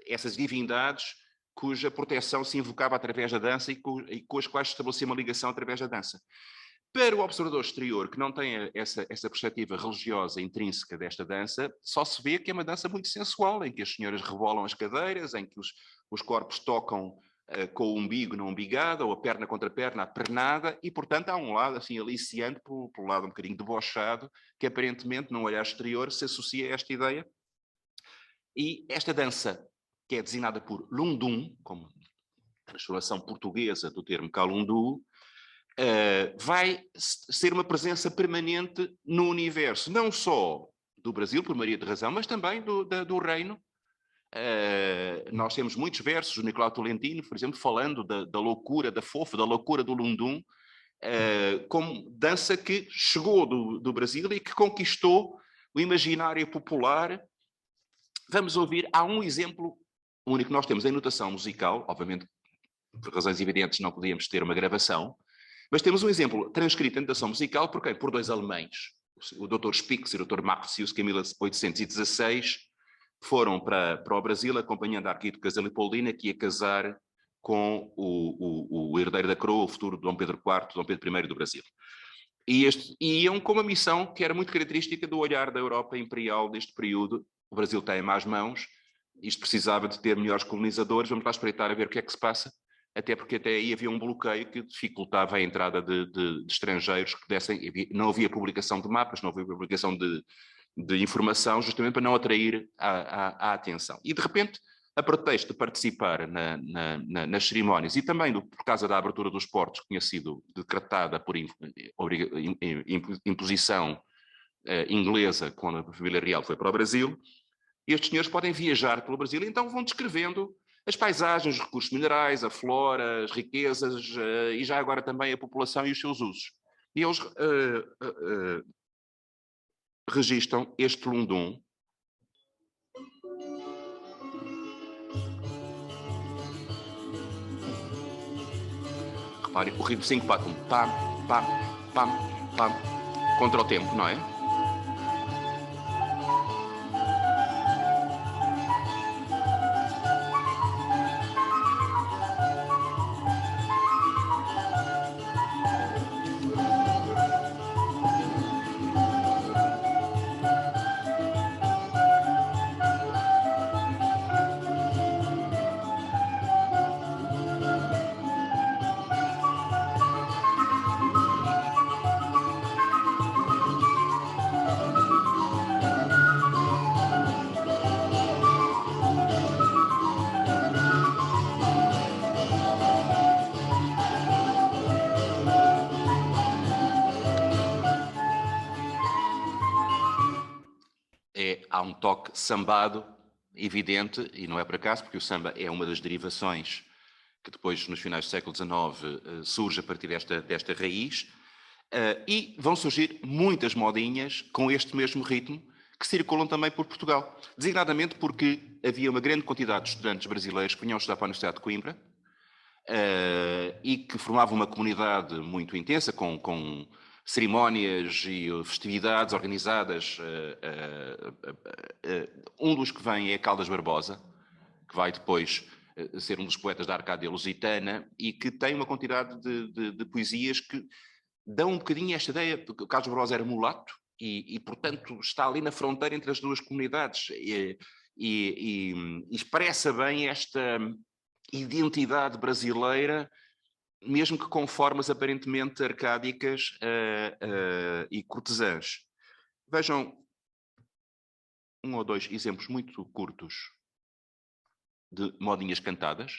essas divindades cuja proteção se invocava através da dança e com as quais se estabelecia uma ligação através da dança. Para o observador exterior, que não tem essa perspectiva religiosa intrínseca desta dança, só se vê que é uma dança muito sensual, em que as senhoras rebolam as cadeiras, em que os corpos tocam com o umbigo na umbigada, ou a perna contra a perna, a pernada, e, portanto, há um lado assim aliciante, pelo lado um bocadinho debochado, que aparentemente, num olhar exterior, se associa a esta ideia. E esta dança, que é designada por Lundum, como transformação portuguesa do termo calundu, vai ser uma presença permanente no universo, não só do Brasil, por Maria de Razão, mas também do Reino. Nós temos muitos versos do Nicolau Tolentino, por exemplo, falando da loucura, da fofa, da loucura do Lundum, como dança que chegou do Brasil e que conquistou o imaginário popular. Vamos ouvir, há um exemplo único que nós temos em notação musical, obviamente, por razões evidentes não podíamos ter uma gravação, mas temos um exemplo transcrito em notação musical por quem? Por dois alemães, o Dr. Spix e o Dr. Marcius, que em 1816 foram para o Brasil acompanhando a arquiduquesa Leopoldina, que ia casar com o herdeiro da coroa, o futuro Dom Pedro IV, Dom Pedro I do Brasil. E iam com uma missão que era muito característica do olhar da Europa imperial deste período. O Brasil está em más mãos, isto precisava de ter melhores colonizadores, vamos lá espreitar a ver o que é que se passa, até porque até aí havia um bloqueio que dificultava a entrada de estrangeiros que dessem, não havia publicação de mapas, não havia publicação de informação, justamente para não atrair a atenção. E de repente, a pretexto de participar nas cerimónias e também por causa da abertura dos portos, que tinha sido decretada por imposição inglesa, quando a família real foi para o Brasil, estes senhores podem viajar pelo Brasil, então vão descrevendo as paisagens, os recursos minerais, a flora, as riquezas e já agora também a população e os seus usos. E eles registram este Lundum. Reparem, o ritmo 5 pam, pam, pam, pam, pam, contra o tempo, não é? Há um toque sambado evidente, e não é por acaso, porque o samba é uma das derivações que depois, nos finais do século XIX, surge a partir desta raiz, e vão surgir muitas modinhas com este mesmo ritmo, que circulam também por Portugal, designadamente porque havia uma grande quantidade de estudantes brasileiros que vinham estudar para a Universidade de Coimbra, e que formavam uma comunidade muito intensa, com cerimónias e festividades organizadas. Um dos que vem é Caldas Barbosa, que vai depois ser um dos poetas da Arcádia Lusitana e que tem uma quantidade de poesias que dão um bocadinho esta ideia, porque o Caldas Barbosa era mulato e, portanto, está ali na fronteira entre as duas comunidades e expressa bem esta identidade brasileira, mesmo que com formas aparentemente arcádicas e cortesãs. Vejam um ou dois exemplos muito curtos de modinhas cantadas.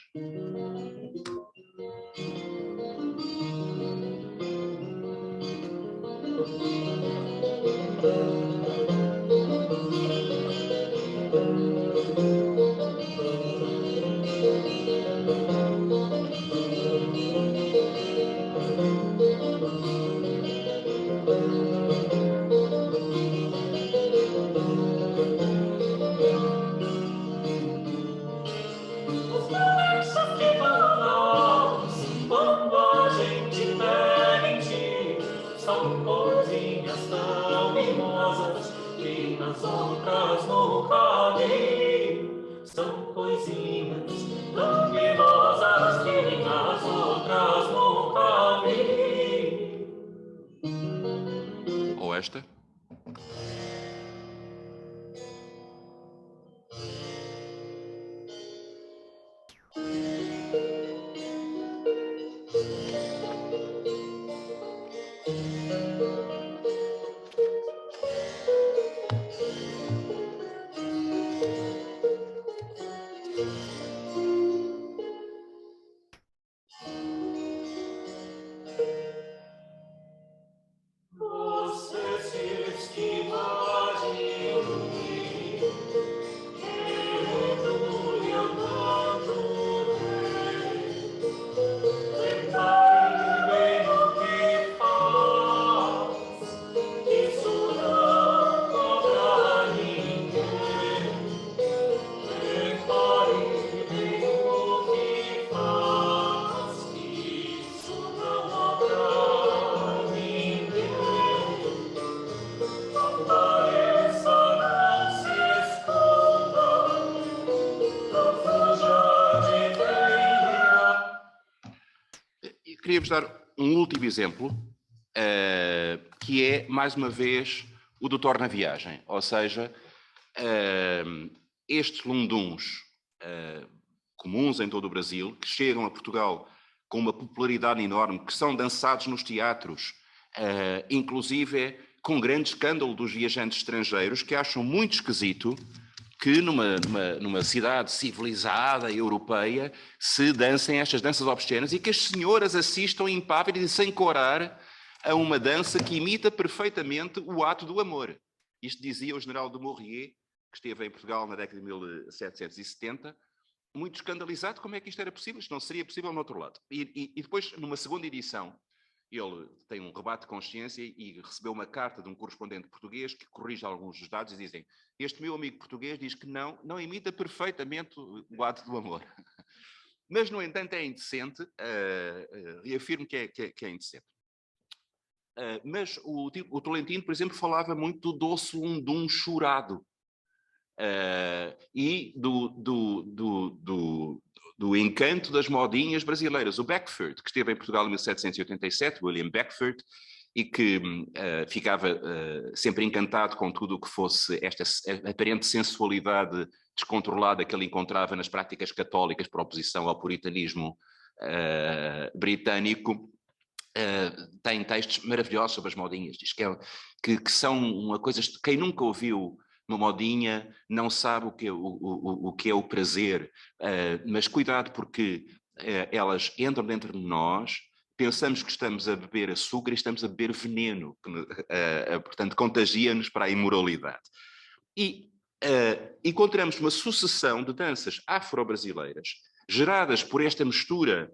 São coisinhas tão mimosas que nas outras nunca São coisinhas tão mimosas que as outras nunca vi. Ou esta? Você se esquiva de mim, querendo-lhe tanto bem. Repare bem no que faz, isso não cobra ninguém. Repare bem no que faz, isso não cobra ninguém. Apareça, não se esconda, não fuja de quem E queria-vos dar um último exemplo, que é, mais uma vez, o do Torna Viagem. Ou seja, estes lunduns comuns em todo o Brasil, que chegam a Portugal com uma popularidade enorme, que são dançados nos teatros, inclusive com grande escândalo dos viajantes estrangeiros, que acham muito esquisito que numa cidade civilizada europeia se dancem estas danças obscenas e que as senhoras assistam impávidas e sem corar a uma dança que imita perfeitamente o ato do amor. Isto dizia o general de Maurier, que esteve em Portugal na década de 1770, muito escandalizado como é que isto era possível, isto não seria possível no outro lado. E depois, numa segunda edição, ele tem um rebate de consciência e recebeu uma carta de um correspondente português que corrige alguns dos dados e dizem: este meu amigo português diz que não imita perfeitamente o ato do amor. Mas, no entanto, é indecente, reafirmo que é indecente. Mas o Tolentino, por exemplo, falava muito do doce lundum chorado e do encanto das modinhas brasileiras. O Beckford, que esteve em Portugal em 1787, William Beckford, e que ficava sempre encantado com tudo o que fosse esta aparente sensualidade descontrolada que ele encontrava nas práticas católicas por oposição ao puritanismo britânico. Tem textos maravilhosos sobre as modinhas, diz que são uma coisa, quem nunca ouviu uma modinha não sabe o que é o prazer, mas cuidado porque elas entram dentro de nós, pensamos que estamos a beber açúcar e estamos a beber veneno, portanto contagia-nos para a imoralidade. E encontramos uma sucessão de danças afro-brasileiras geradas por esta mistura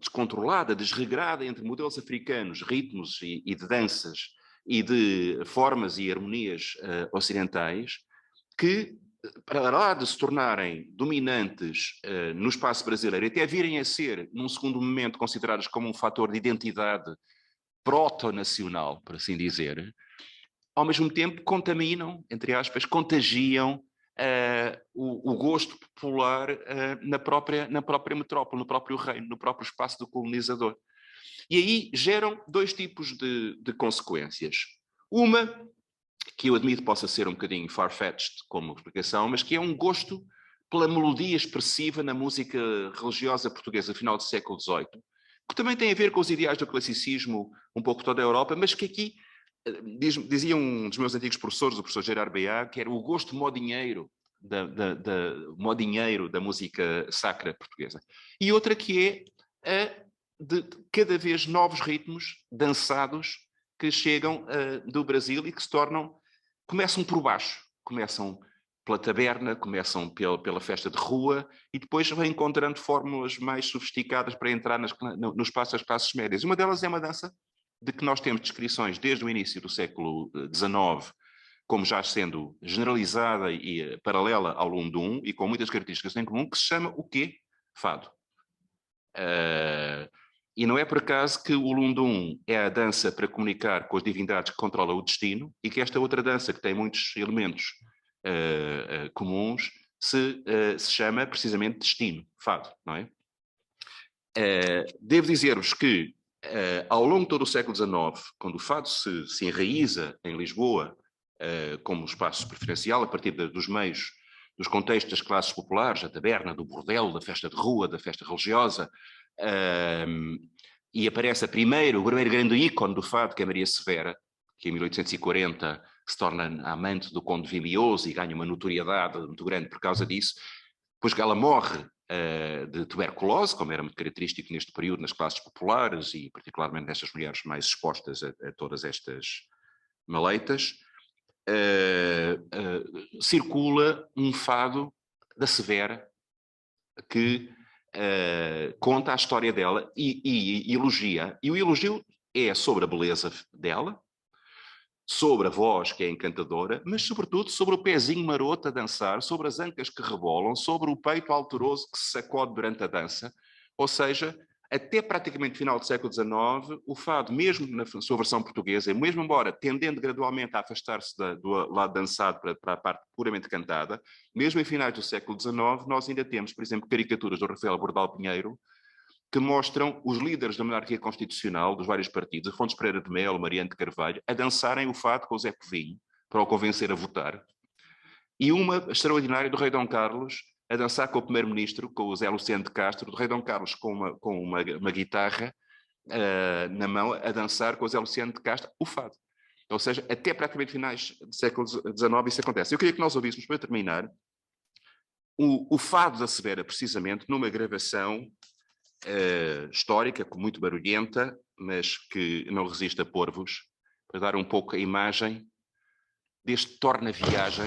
descontrolada, desregrada entre modelos africanos, ritmos e de danças e de formas e harmonias ocidentais, que, para lá de se tornarem dominantes no espaço brasileiro, até virem a ser, num segundo momento, consideradas como um fator de identidade proto-nacional, por assim dizer, ao mesmo tempo contaminam, entre aspas, contagiam o gosto popular na própria metrópole, no próprio reino, no próprio espaço do colonizador. E aí geram dois tipos de consequências. Uma, que eu admito possa ser um bocadinho far-fetched como explicação, mas que é um gosto pela melodia expressiva na música religiosa portuguesa final do século XVIII, que também tem a ver com os ideais do classicismo um pouco toda a Europa, mas que aqui, dizia um dos meus antigos professores, o professor Gerard Beat, que era o gosto modinheiro da música sacra portuguesa. E outra que é de cada vez novos ritmos dançados que chegam do Brasil e que começam por baixo, começam pela taberna, começam pela festa de rua e depois vão encontrando fórmulas mais sofisticadas para entrar no espaço das classes médias. Uma delas é uma dança de que nós temos descrições desde o início do século XIX, como já sendo generalizada e paralela ao lundum e com muitas características em comum, que se chama o quê? Fado. E não é por acaso que o lundum é a dança para comunicar com as divindades que controlam o destino e que esta outra dança, que tem muitos elementos comuns, se chama precisamente destino, fado, não é? Devo dizer-vos que ao longo de todo o século XIX, quando o fado se enraiza em Lisboa como espaço preferencial, a partir dos meios, dos contextos das classes populares, da taberna, do bordel, da festa de rua, da festa religiosa, e aparece o primeiro grande ícone do fado, que é Maria Severa, que em 1840 se torna a amante do Conde de Vimioso e ganha uma notoriedade muito grande por causa disso, depois que ela morre de tuberculose, como era muito característico neste período nas classes populares e particularmente nestas mulheres mais expostas a todas estas maleitas, circula um fado da Severa que conta a história dela e elogia. E o elogio é sobre a beleza dela, sobre a voz que é encantadora, mas sobretudo sobre o pezinho maroto a dançar, sobre as ancas que rebolam, sobre o peito alteroso que se sacode durante a dança. Ou seja, até praticamente final do século XIX, o fado, mesmo na sua versão portuguesa, e mesmo embora tendendo gradualmente a afastar-se do lado dançado para a parte puramente cantada, mesmo em finais do século XIX, nós ainda temos, por exemplo, caricaturas do Rafael Bordal Pinheiro, que mostram os líderes da monarquia constitucional dos vários partidos, Afonso Pereira de Melo, Mariano de Carvalho, a dançarem o fado com o Zé Povinho, para o convencer a votar, e uma extraordinária do rei Dom Carlos, a dançar com o primeiro-ministro, com o Zé Luciano de Castro, do rei Dom Carlos com uma guitarra na mão, a dançar com o Zé Luciano de Castro, o fado. Ou seja, até praticamente finais do século XIX isso acontece. Eu queria que nós ouvíssemos, para terminar, o fado da Severa, precisamente, numa gravação histórica, muito barulhenta, mas que não resiste a pôr-vos, para dar um pouco a imagem deste torna-viagem.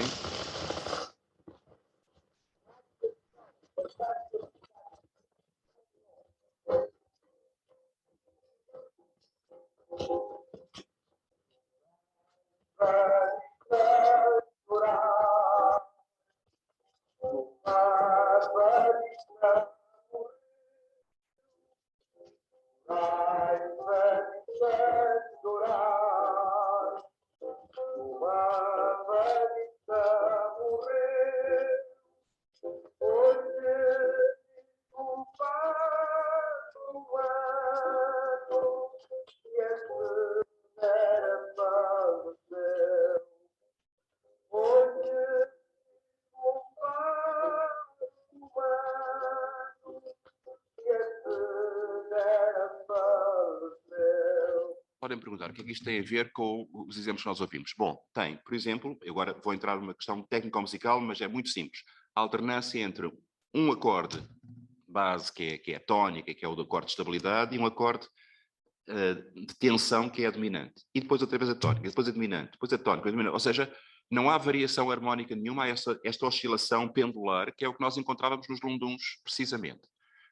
Podem perguntar o que é que isto tem a ver com os exemplos que nós ouvimos. Bom, tem, por exemplo, eu agora vou entrar numa questão técnico-musical, mas é muito simples. A alternância entre um acorde base, que é a tónica, que é o do acorde de estabilidade, e um acorde de tensão, que é a dominante. E depois outra vez a tónica, depois a dominante, depois a tónica, a dominante. Ou seja, não há variação harmónica nenhuma, há esta oscilação pendular, que é o que nós encontrávamos nos lunduns, precisamente.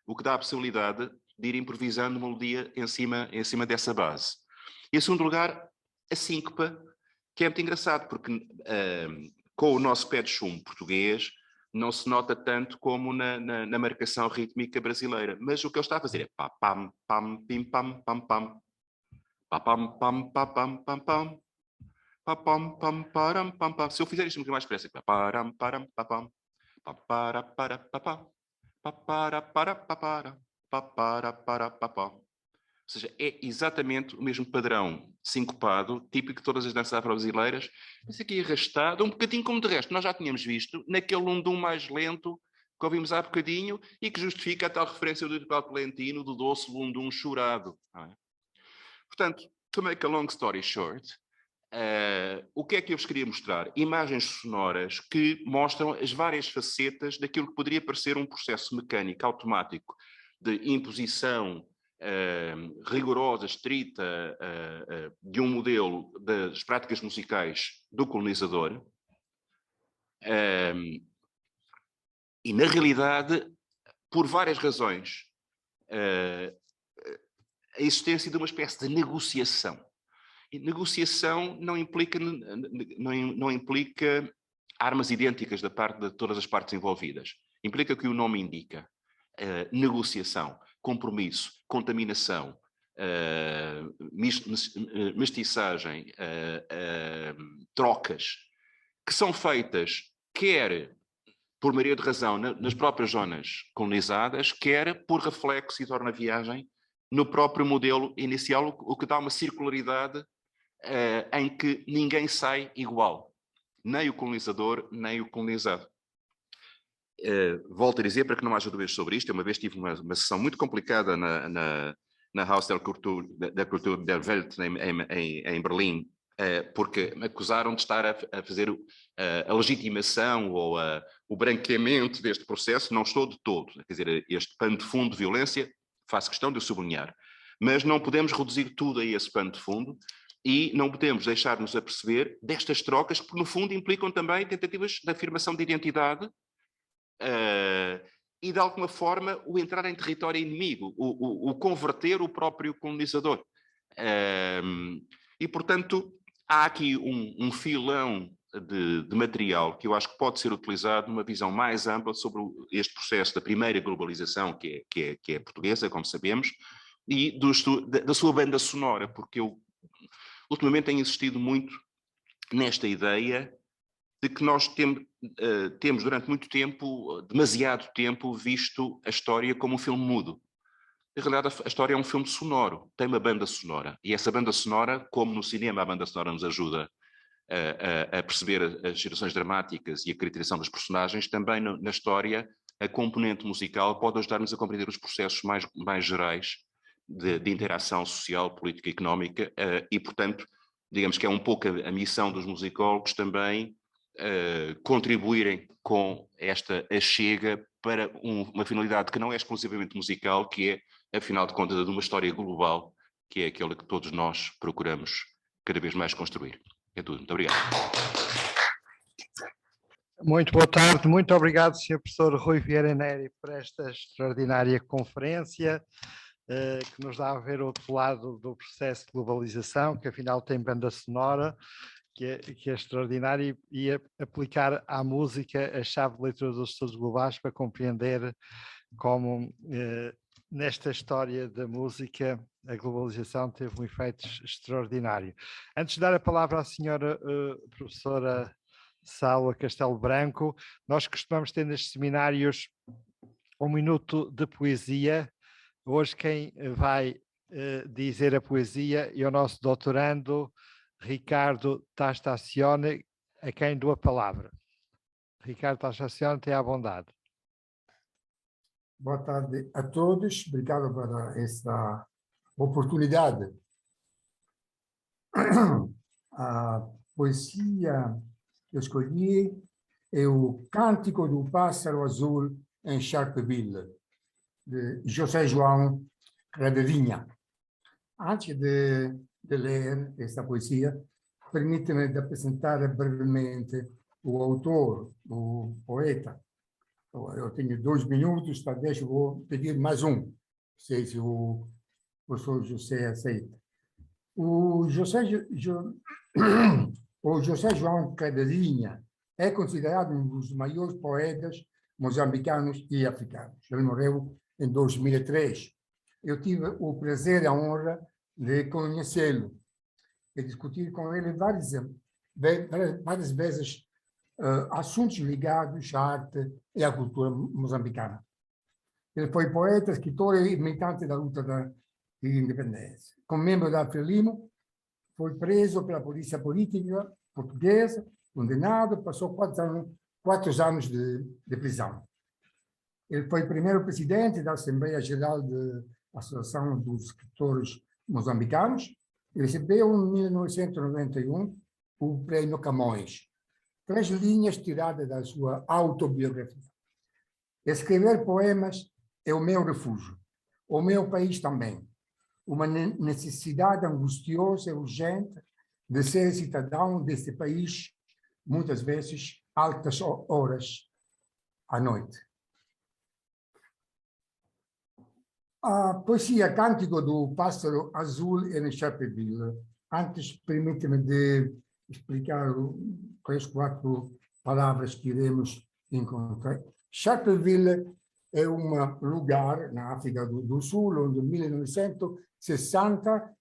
O que dá a possibilidade de ir improvisando melodia em cima dessa base. E, em segundo lugar, a síncopa, que é muito engraçado, porque com o nosso pé de chumbo português não se nota tanto como na marcação rítmica brasileira. Mas o que ele está a fazer é pá, pam, pam, pim, pam, pam, pam, pá, pam, pam, pam, pam, pam, pam, pá, pam, pam, param, pam, pam. Se eu fizer isto um bocadinho mais depressa, param, param, pá, pam, pá, para, pá, pam, pá, para, pá, para, pá, pam. Ou seja, é exatamente o mesmo padrão sincopado, típico de todas as danças afro-brasileiras, mas aqui arrastado, um bocadinho como de resto. Nós já tínhamos visto naquele lundum mais lento que ouvimos há bocadinho e que justifica a tal referência do ritual palentino do doce lundum chorado. Não é? Portanto, to make a long story short, o que é que eu vos queria mostrar? Imagens sonoras que mostram as várias facetas daquilo que poderia parecer um processo mecânico, automático, de imposição rigorosa, estrita, de um modelo das práticas musicais do colonizador. E, na realidade, por várias razões, a existência de uma espécie de negociação. E negociação não implica armas idênticas da parte de todas as partes envolvidas. Implica que o nome indica. Negociação, compromisso, contaminação, mestiçagem, trocas, que são feitas quer por maioria de razão nas próprias zonas colonizadas, quer por reflexo e torna a viagem no próprio modelo inicial, o que dá uma circularidade em que ninguém sai igual, nem o colonizador, nem o colonizado. Volto a dizer, para que não haja dúvidas sobre isto, eu uma vez tive uma sessão muito complicada na Haus der Kultur der Welt em Berlim, porque me acusaram de estar a fazer a legitimação ou o branqueamento deste processo. Não estou de todo. Quer dizer, este pano de fundo de violência, faço questão de o sublinhar. Mas não podemos reduzir tudo a esse pano de fundo e não podemos deixar-nos aperceber destas trocas que, no fundo, implicam também tentativas de afirmação de identidade e, de alguma forma, o entrar em território inimigo, o converter o próprio colonizador. E, portanto, há aqui um filão de material que eu acho que pode ser utilizado numa visão mais ampla sobre este processo da primeira globalização, que é portuguesa, como sabemos, e da sua banda sonora, porque eu ultimamente tenho insistido muito nesta ideia de que nós temos durante muito tempo, demasiado tempo, visto a história como um filme mudo. Na realidade, a história é um filme sonoro, tem uma banda sonora. E essa banda sonora, como no cinema a banda sonora nos ajuda a perceber as situações dramáticas e a caracterização dos personagens, também na história a componente musical pode ajudar-nos a compreender os processos mais gerais de interação social, política e económica e, portanto, digamos que é um pouco a missão dos musicólogos também contribuírem com esta achega para uma finalidade que não é exclusivamente musical, que é, afinal de contas, de uma história global, que é aquela que todos nós procuramos cada vez mais construir. É tudo. Muito obrigado. Muito boa tarde. Muito obrigado, Sr. Professor Rui Vieira Neri, por esta extraordinária conferência que nos dá a ver o outro lado do processo de globalização, que afinal tem banda sonora, que é extraordinário, e aplicar à música a chave de leitura dos estudos globais para compreender como nesta história da música a globalização teve um efeito extraordinário. Antes de dar a palavra à senhora professora Salwa Castelo Branco, nós costumamos ter nestes seminários um minuto de poesia. Hoje quem vai dizer a poesia é o nosso doutorando Ricardo Tastacione, a quem dou a palavra. Ricardo Tastacione, tenha a bondade. Boa tarde a todos. Obrigado por esta oportunidade. A poesia que eu escolhi é o Cântico do Pássaro Azul em Sharpeville, de José João Cradevinha. Antes de ler esta poesia, permite-me de apresentar brevemente o autor, o poeta. Eu tenho 2 minutos, talvez eu vou pedir mais um, não sei se o professor José aceita. O José João Cradevinha é considerado um dos maiores poetas moçambicanos e africanos. Ele morreu em 2003. Eu tive o prazer e a honra de conhecê-lo e discutir com ele várias vezes assuntos ligados à arte e à cultura moçambicana. Ele foi poeta, escritor e militante da luta de independência. Como membro da Frelimo, foi preso pela polícia política portuguesa, condenado, passou 4 anos de prisão. Ele foi primeiro presidente da Assembleia Geral da Associação dos Escritores Moçambicanos e recebeu em 1991 o Prêmio Camões. 3 linhas tiradas da sua autobiografia. Escrever poemas é o meu refúgio, o meu país também. Uma necessidade angustiosa e urgente de ser cidadão deste país, muitas vezes altas horas à noite. A poesia Cântico do Pássaro Azul em Sharpeville. Antes, permite-me de explicar 3, 4 palavras que iremos encontrar. Sharpeville é um lugar na África do Sul, onde em 1960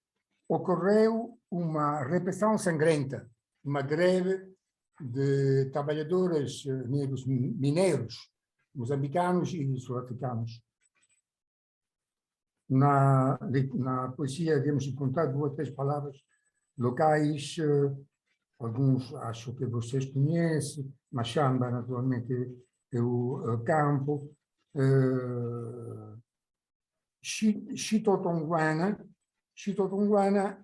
ocorreu uma repressão sangrenta, uma greve de trabalhadores negros mineiros, moçambicanos e sul-africanos. Na poesia devemos encontrar 2 ou 3 palavras locais, alguns acho que vocês conhecem, Machamba, naturalmente, é o campo, Chitotonguana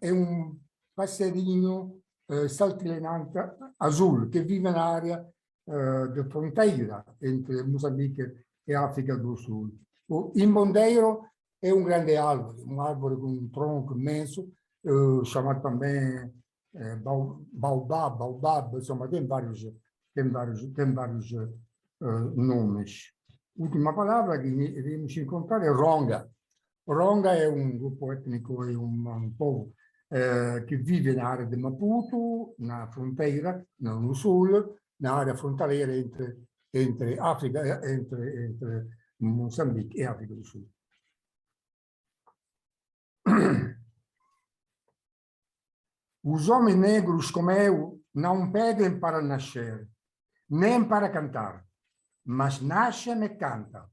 é um passarinho saltilenante azul que vive na área de fronteira entre Moçambique e África do Sul. O imbondeiro é um grande árvore, uma árvore com um tronco imenso, chamado também baobab, insomma, tem vários nomes. Última palavra que devemos encontrar é ronga. Ronga é um grupo étnico e um povo que vive na área de Maputo, na fronteira, no sul, na área frontaleira entre África, entre Moçambique e África do Sul. Os homens negros como eu não pedem para nascer, nem para cantar, mas nascem e cantam,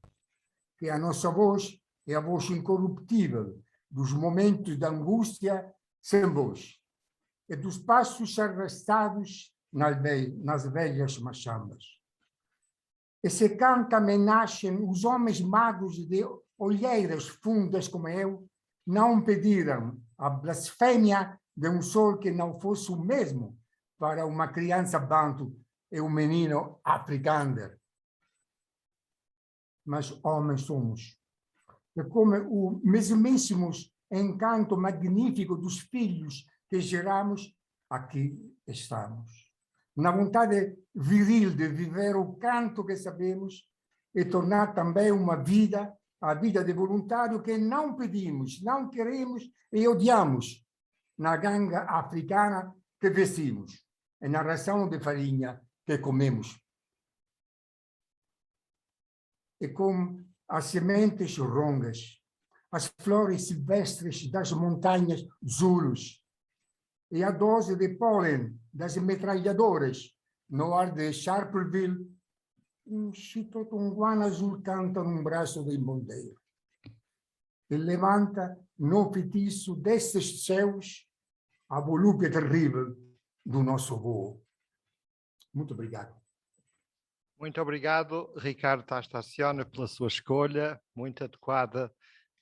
que a nossa voz é a voz incorruptível dos momentos de angústia sem voz e dos passos arrastados nas velhas machambas. E se cantam e nascem os homens magos de olheiras fundas como eu, não pediram a blasfêmia de um sol que não fosse o mesmo para uma criança bantu e um menino africano. Mas homens somos. E como o mesmíssimo encanto magnífico dos filhos que geramos, aqui estamos. Na vontade viril de viver o canto que sabemos e tornar também uma vida, a vida de voluntário que não pedimos, não queremos e odiamos, na ganga africana que vestimos e na ração de farinha que comemos. E com as sementes rongas, as flores silvestres das montanhas Zulus e a dose de pólen das metralhadoras no ar de Sharpeville, um chitotonguana azul canta num braço de imbondeiro e levanta no feitiço destes céus a volúpia terrível do nosso voo. Muito obrigado. Muito obrigado, Ricardo Tastaciona, pela sua escolha, muito adequada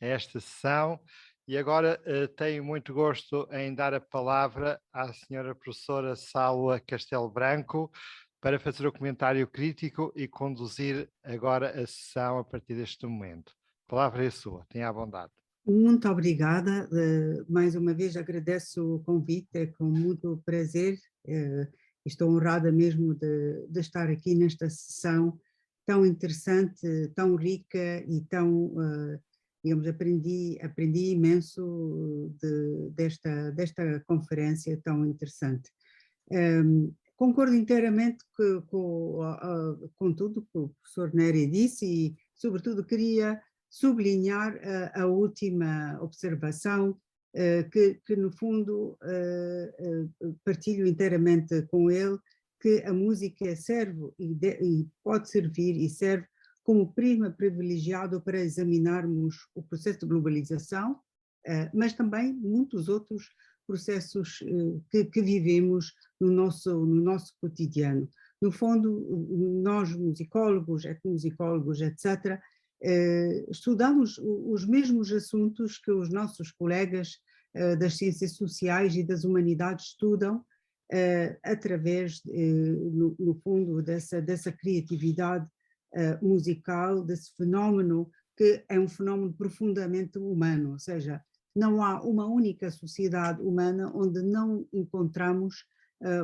a esta sessão. E agora tenho muito gosto em dar a palavra à senhora professora Sálua Castelo Branco para fazer o comentário crítico e conduzir agora a sessão a partir deste momento. A palavra é sua, tenha à bondade. Muito obrigada. Mais uma vez agradeço o convite, é com muito prazer. Estou honrada mesmo de estar aqui nesta sessão tão interessante, tão rica e tão, digamos, aprendi imenso desta conferência tão interessante. Concordo inteiramente com tudo que o professor Nery disse e, sobretudo, queria sublinhar a última observação que no fundo partilho inteiramente com ele, que a música serve e pode servir e serve como prisma privilegiado para examinarmos o processo de globalização, mas também muitos outros processos que vivemos no nosso cotidiano. No fundo, nós musicólogos, etnomusicólogos, etc., estudamos os mesmos assuntos que os nossos colegas das ciências sociais e das humanidades estudam através, no fundo, dessa criatividade musical, desse fenómeno que é um fenómeno profundamente humano, ou seja, não há uma única sociedade humana onde não encontramos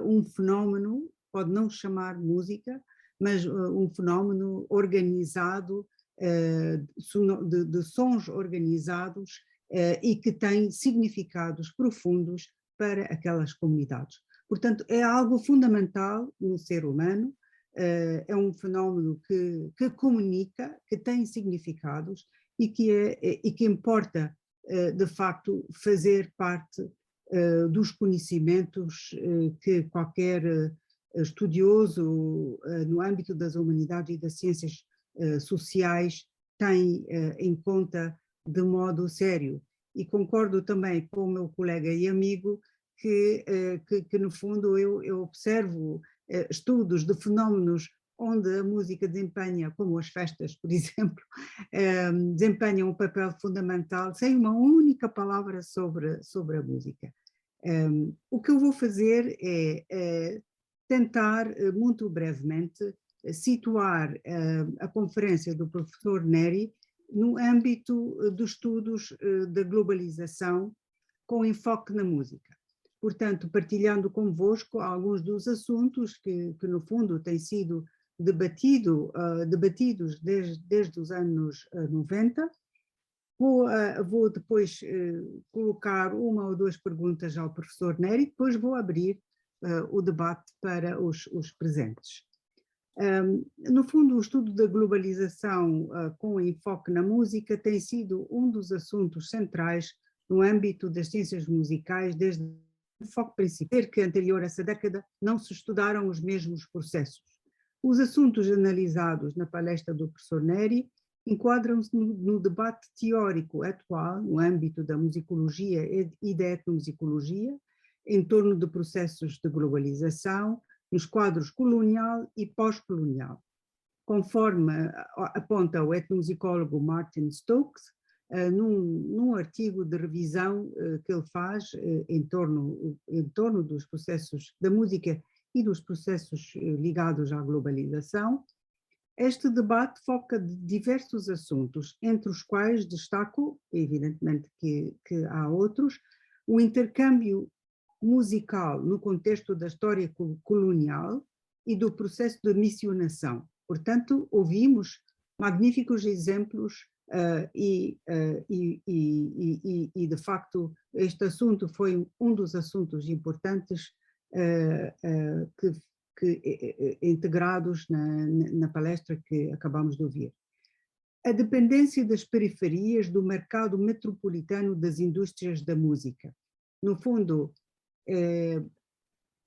um fenómeno, pode não chamar música, mas um fenómeno organizado, de sons organizados e que tem significados profundos para aquelas comunidades. Portanto, é algo fundamental no ser humano, é um fenómeno que comunica, que tem significados e que importa, de facto, fazer parte dos conhecimentos que qualquer estudioso no âmbito das humanidades e das ciências sociais tem em conta de modo sério. E concordo também com o meu colega e amigo que no fundo, eu observo estudos de fenómenos onde a música desempenha, como as festas, por exemplo, desempenham um papel fundamental, sem uma única palavra sobre a música. O que eu vou fazer é tentar, muito brevemente, situar a conferência do professor Neri no âmbito dos estudos da globalização com enfoque na música. Portanto, partilhando convosco alguns dos assuntos que no fundo têm sido debatidos desde os anos 90. Vou depois colocar uma ou duas perguntas ao professor Neri, depois vou abrir o debate para os presentes. No fundo, o estudo da globalização com enfoque na música tem sido um dos assuntos centrais no âmbito das ciências musicais desde o foco principal, que anterior a essa década não se estudaram os mesmos processos. Os assuntos analisados na palestra do professor Neri enquadram-se no debate teórico atual no âmbito da musicologia e da etnomusicologia, em torno de processos de globalização, nos quadros colonial e pós-colonial. Conforme aponta o etnomusicólogo Martin Stokes, num artigo de revisão que ele faz em torno dos processos da música e dos processos ligados à globalização, este debate foca diversos assuntos, entre os quais destaco, evidentemente que há outros, o intercâmbio musical no contexto da história colonial e do processo de missionação. Portanto, ouvimos magníficos exemplos e de facto este assunto foi um dos assuntos importantes integrados na palestra que acabamos de ouvir. A dependência das periferias do mercado metropolitano das indústrias da música. No fundo,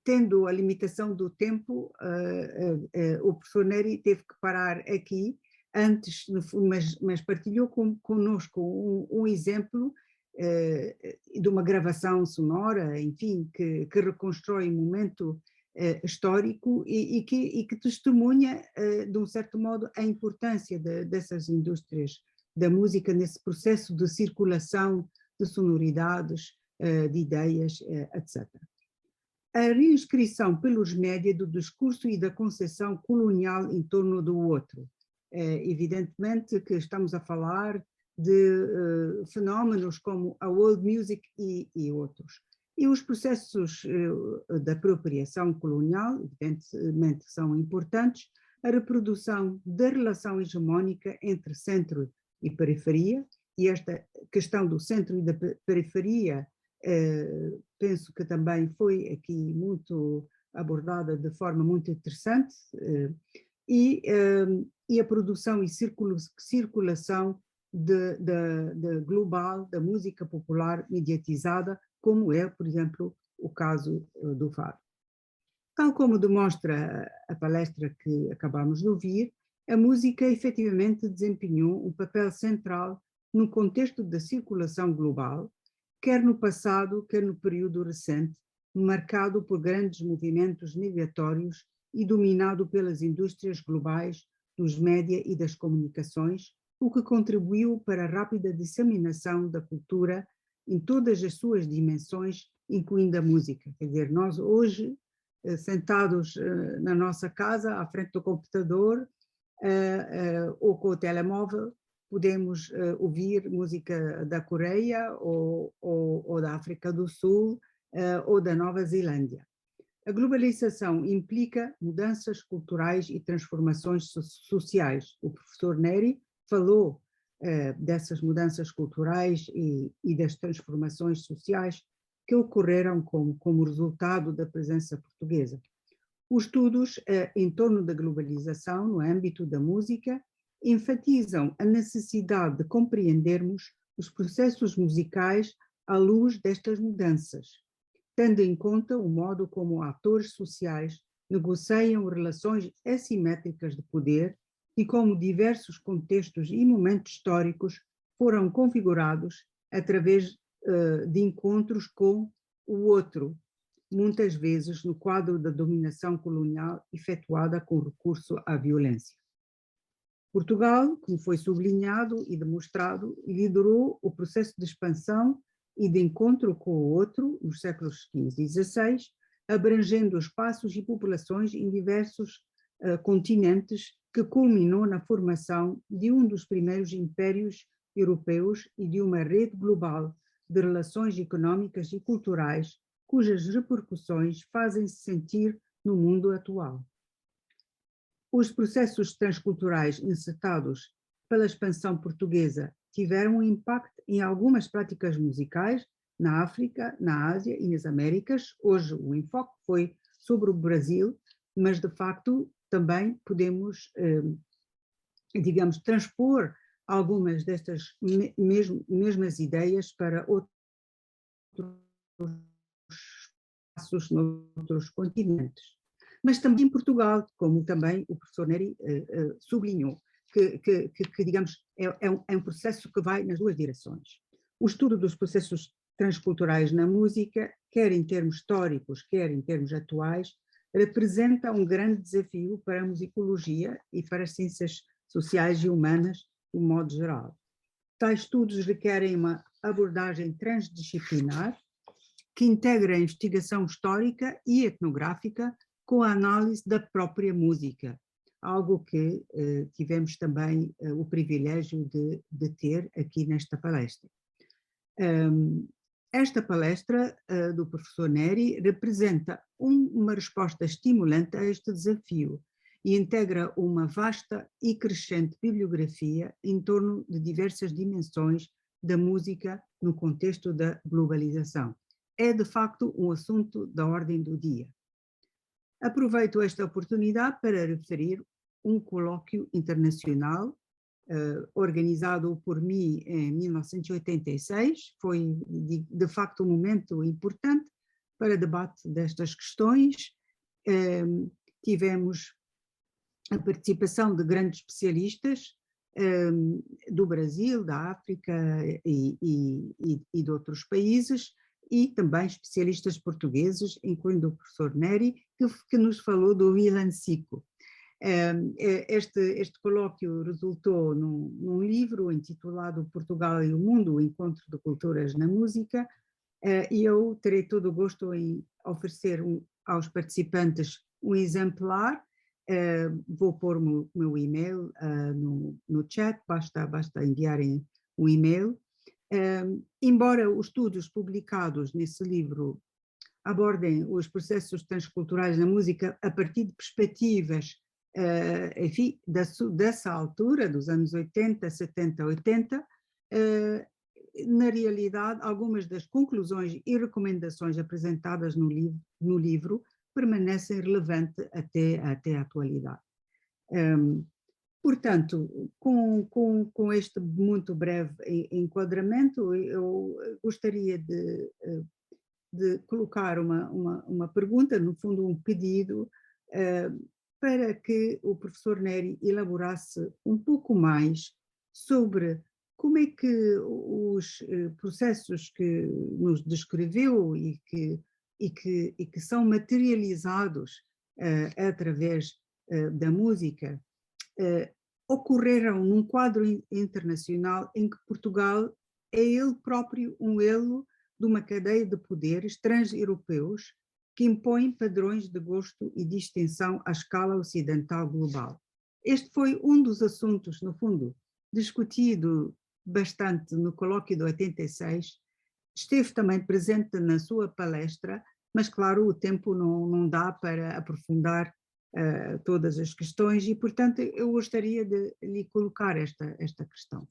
tendo a limitação do tempo, o professor Neri teve que parar aqui antes, mas partilhou conosco um exemplo de uma gravação sonora, enfim, que reconstrói um momento histórico e que testemunha, de um certo modo, a importância dessas indústrias da música nesse processo de circulação de sonoridades, de ideias, etc. A reinscrição pelos média do discurso e da concepção colonial em torno do outro. Evidentemente que estamos a falar de fenómenos como a world music e outros. E os processos da apropriação colonial, evidentemente, são importantes, a reprodução da relação hegemónica entre centro e periferia, e esta questão do centro e da periferia, penso que também foi aqui muito abordada de forma muito interessante, e a produção e circulação de global da música popular mediatizada, como é, por exemplo, o caso do fado. Tal como demonstra a palestra que acabamos de ouvir, a música efetivamente desempenhou um papel central no contexto da circulação global, quer no passado, quer no período recente, marcado por grandes movimentos migratórios e dominado pelas indústrias globais dos média e das comunicações, o que contribuiu para a rápida disseminação da cultura em todas as suas dimensões, incluindo a música. Quer dizer, nós hoje, sentados na nossa casa, à frente do computador ou com o telemóvel, podemos ouvir música da Coreia ou da África do Sul ou da Nova Zelândia. A globalização implica mudanças culturais e transformações sociais. O professor Neri falou dessas mudanças culturais e das transformações sociais que ocorreram como resultado da presença portuguesa. Os estudos em torno da globalização no âmbito da música enfatizam a necessidade de compreendermos os processos musicais à luz destas mudanças, tendo em conta o modo como atores sociais negociam relações assimétricas de poder e como diversos contextos e momentos históricos foram configurados através de encontros com o outro, muitas vezes no quadro da dominação colonial efetuada com recurso à violência. Portugal, como foi sublinhado e demonstrado, liderou o processo de expansão e de encontro com o outro nos séculos XV e XVI, abrangendo espaços e populações em diversos continentes, que culminou na formação de um dos primeiros impérios europeus e de uma rede global de relações económicas e culturais, cujas repercussões fazem-se sentir no mundo atual. Os processos transculturais encetados pela expansão portuguesa tiveram um impacto em algumas práticas musicais na África, na Ásia e nas Américas. Hoje o enfoque foi sobre o Brasil, mas de facto também podemos, digamos, transpor algumas destas mesmas ideias para outros espaços noutros continentes. Mas também em Portugal, como também o professor Neri sublinhou, que digamos, é um processo que vai nas duas direções. O estudo dos processos transculturais na música, quer em termos históricos, quer em termos atuais, representa um grande desafio para a musicologia e para as ciências sociais e humanas, de um modo geral. Tais estudos requerem uma abordagem transdisciplinar que integra a investigação histórica e etnográfica com a análise da própria música, algo que tivemos também o privilégio de ter aqui nesta palestra. Esta palestra do professor Neri representa uma resposta estimulante a este desafio e integra uma vasta e crescente bibliografia em torno de diversas dimensões da música no contexto da globalização. É, de facto, um assunto da ordem do dia. Aproveito esta oportunidade para referir um colóquio internacional organizado por mim em 1986, foi de facto um momento importante para debate destas questões. Tivemos a participação de grandes especialistas do Brasil, da África e de outros países, e também especialistas portugueses, incluindo o professor Neri, que nos falou do villancico. Este colóquio resultou num livro intitulado Portugal e o Mundo, o Encontro de Culturas na Música, e eu terei todo o gosto em oferecer aos participantes um exemplar. Vou pôr o meu e-mail no chat, basta enviarem um e-mail. Embora os estudos publicados nesse livro abordem os processos transculturais na música a partir de perspectivas enfim, dessa altura, dos anos 80, 70, 80, na realidade, algumas das conclusões e recomendações apresentadas no livro permanecem relevantes até a atualidade. Portanto, com este muito breve enquadramento, eu gostaria de colocar uma pergunta, no fundo um pedido, para que o professor Neri elaborasse um pouco mais sobre como é que os processos que nos descreveu e que são materializados através da música ocorreram num quadro internacional em que Portugal é ele próprio um elo de uma cadeia de poderes trans-europeus que impõem padrões de gosto e distinção à escala ocidental global. Este foi um dos assuntos, no fundo, discutido bastante no colóquio de 86, esteve também presente na sua palestra, mas claro, o tempo não dá para aprofundar todas as questões e, portanto, eu gostaria de lhe colocar esta questão.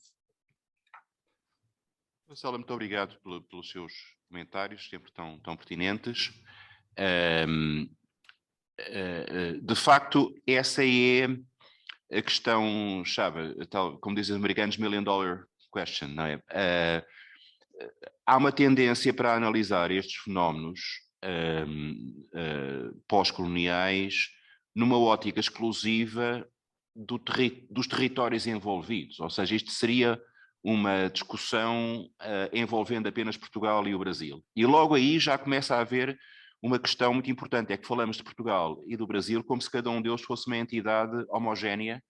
Marcela, muito obrigado pelos seus comentários, sempre tão pertinentes. De facto, essa é a questão-chave, como dizem os americanos, $1 million question, não é? Há uma tendência para analisar estes fenómenos pós-coloniais numa ótica exclusiva dos territórios envolvidos, ou seja, isto seria uma discussão envolvendo apenas Portugal e o Brasil. E logo aí já começa a haver uma questão muito importante, é que falamos de Portugal e do Brasil como se cada um deles fosse uma entidade homogénea,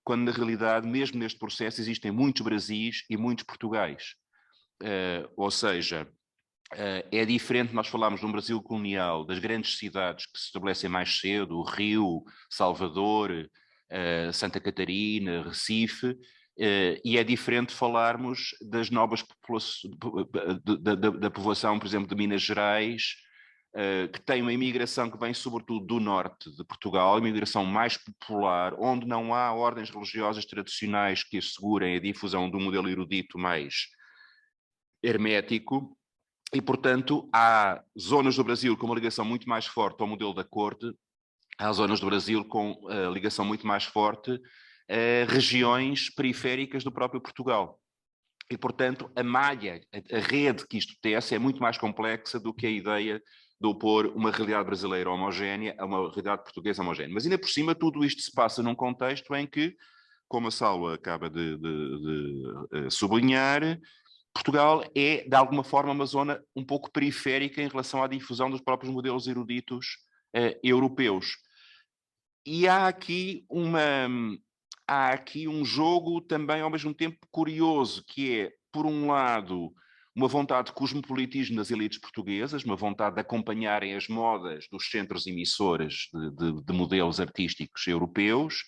quando na realidade, mesmo neste processo, existem muitos Brasis e muitos Portugais. Ou seja, é diferente nós falarmos de um Brasil colonial, das grandes cidades que se estabelecem mais cedo, Rio, Salvador, Santa Catarina, Recife, e é diferente falarmos das novas populações, da povoação, por exemplo, de Minas Gerais, que tem uma imigração que vem sobretudo do norte de Portugal, uma imigração mais popular, onde não há ordens religiosas tradicionais que assegurem a difusão de um modelo erudito mais hermético, e, portanto, há zonas do Brasil com uma ligação muito mais forte ao modelo da corte, há zonas do Brasil com ligação muito mais forte a regiões periféricas do próprio Portugal. E, portanto, a malha, a rede que isto tece é muito mais complexa do que a ideia de opor uma realidade brasileira homogénea a uma realidade portuguesa homogénea. Mas ainda por cima tudo isto se passa num contexto em que, como a Salwa acaba de sublinhar, Portugal é, de alguma forma, uma zona um pouco periférica em relação à difusão dos próprios modelos eruditos europeus. E há aqui um jogo também, ao mesmo tempo, curioso, que é, por um lado, uma vontade de cosmopolitismo das elites portuguesas, uma vontade de acompanharem as modas dos centros emissores de modelos artísticos europeus,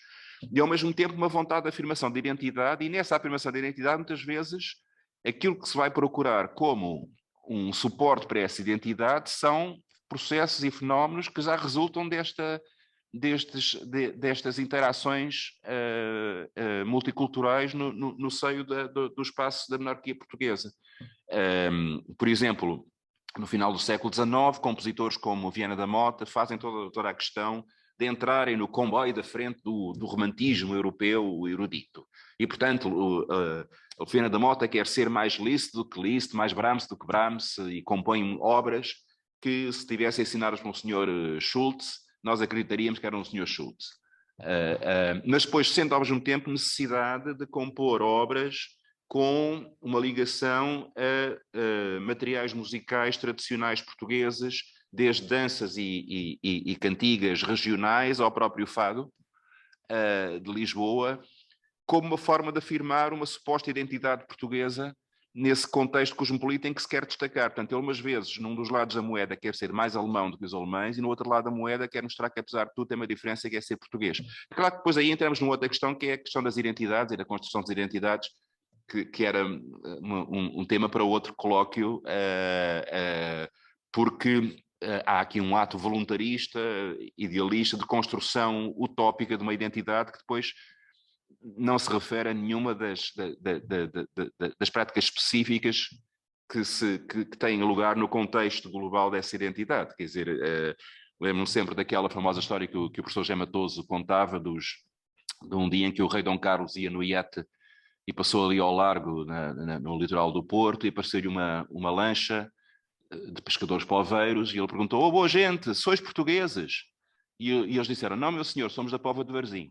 e, ao mesmo tempo, uma vontade de afirmação de identidade, e nessa afirmação de identidade, muitas vezes, aquilo que se vai procurar como um suporte para essa identidade são processos e fenómenos que já resultam destas interações multiculturais no seio do espaço da monarquia portuguesa. Por exemplo, no final do século XIX, compositores como Viana da Mota fazem toda a questão de entrarem no comboio da frente do romantismo europeu erudito. E, portanto, o Viana da Mota quer ser mais Liszt do que Liszt, mais Brahms do que Brahms, e compõe obras que, se tivessem ensinadas por um senhor Schultz, nós acreditaríamos que era um senhor Schultz. Mas depois sente ao mesmo tempo necessidade de compor obras com uma ligação a materiais musicais tradicionais portugueses, desde danças e cantigas regionais ao próprio fado de Lisboa, como uma forma de afirmar uma suposta identidade portuguesa nesse contexto cosmopolita em que se quer destacar. Portanto, ele umas vezes, num dos lados da moeda, quer ser mais alemão do que os alemães, e no outro lado da moeda quer mostrar que, apesar de tudo, tem uma diferença, que é ser português. Claro que depois aí entramos numa outra questão, que é a questão das identidades e da construção das identidades, que era um tema para outro colóquio, porque há aqui um ato voluntarista, idealista, de construção utópica de uma identidade que depois não se refere a nenhuma das práticas específicas que têm lugar no contexto global dessa identidade. Quer dizer, lembro-me sempre daquela famosa história que o professor Gé Matoso contava de um dia em que o rei Dom Carlos ia no iate e passou ali ao largo, no litoral do Porto, e apareceu-lhe uma lancha de pescadores poveiros, e ele perguntou: "Oh, boa gente, sois portugueses?" E eles disseram: "Não, meu senhor, somos da Póvoa de Varzim."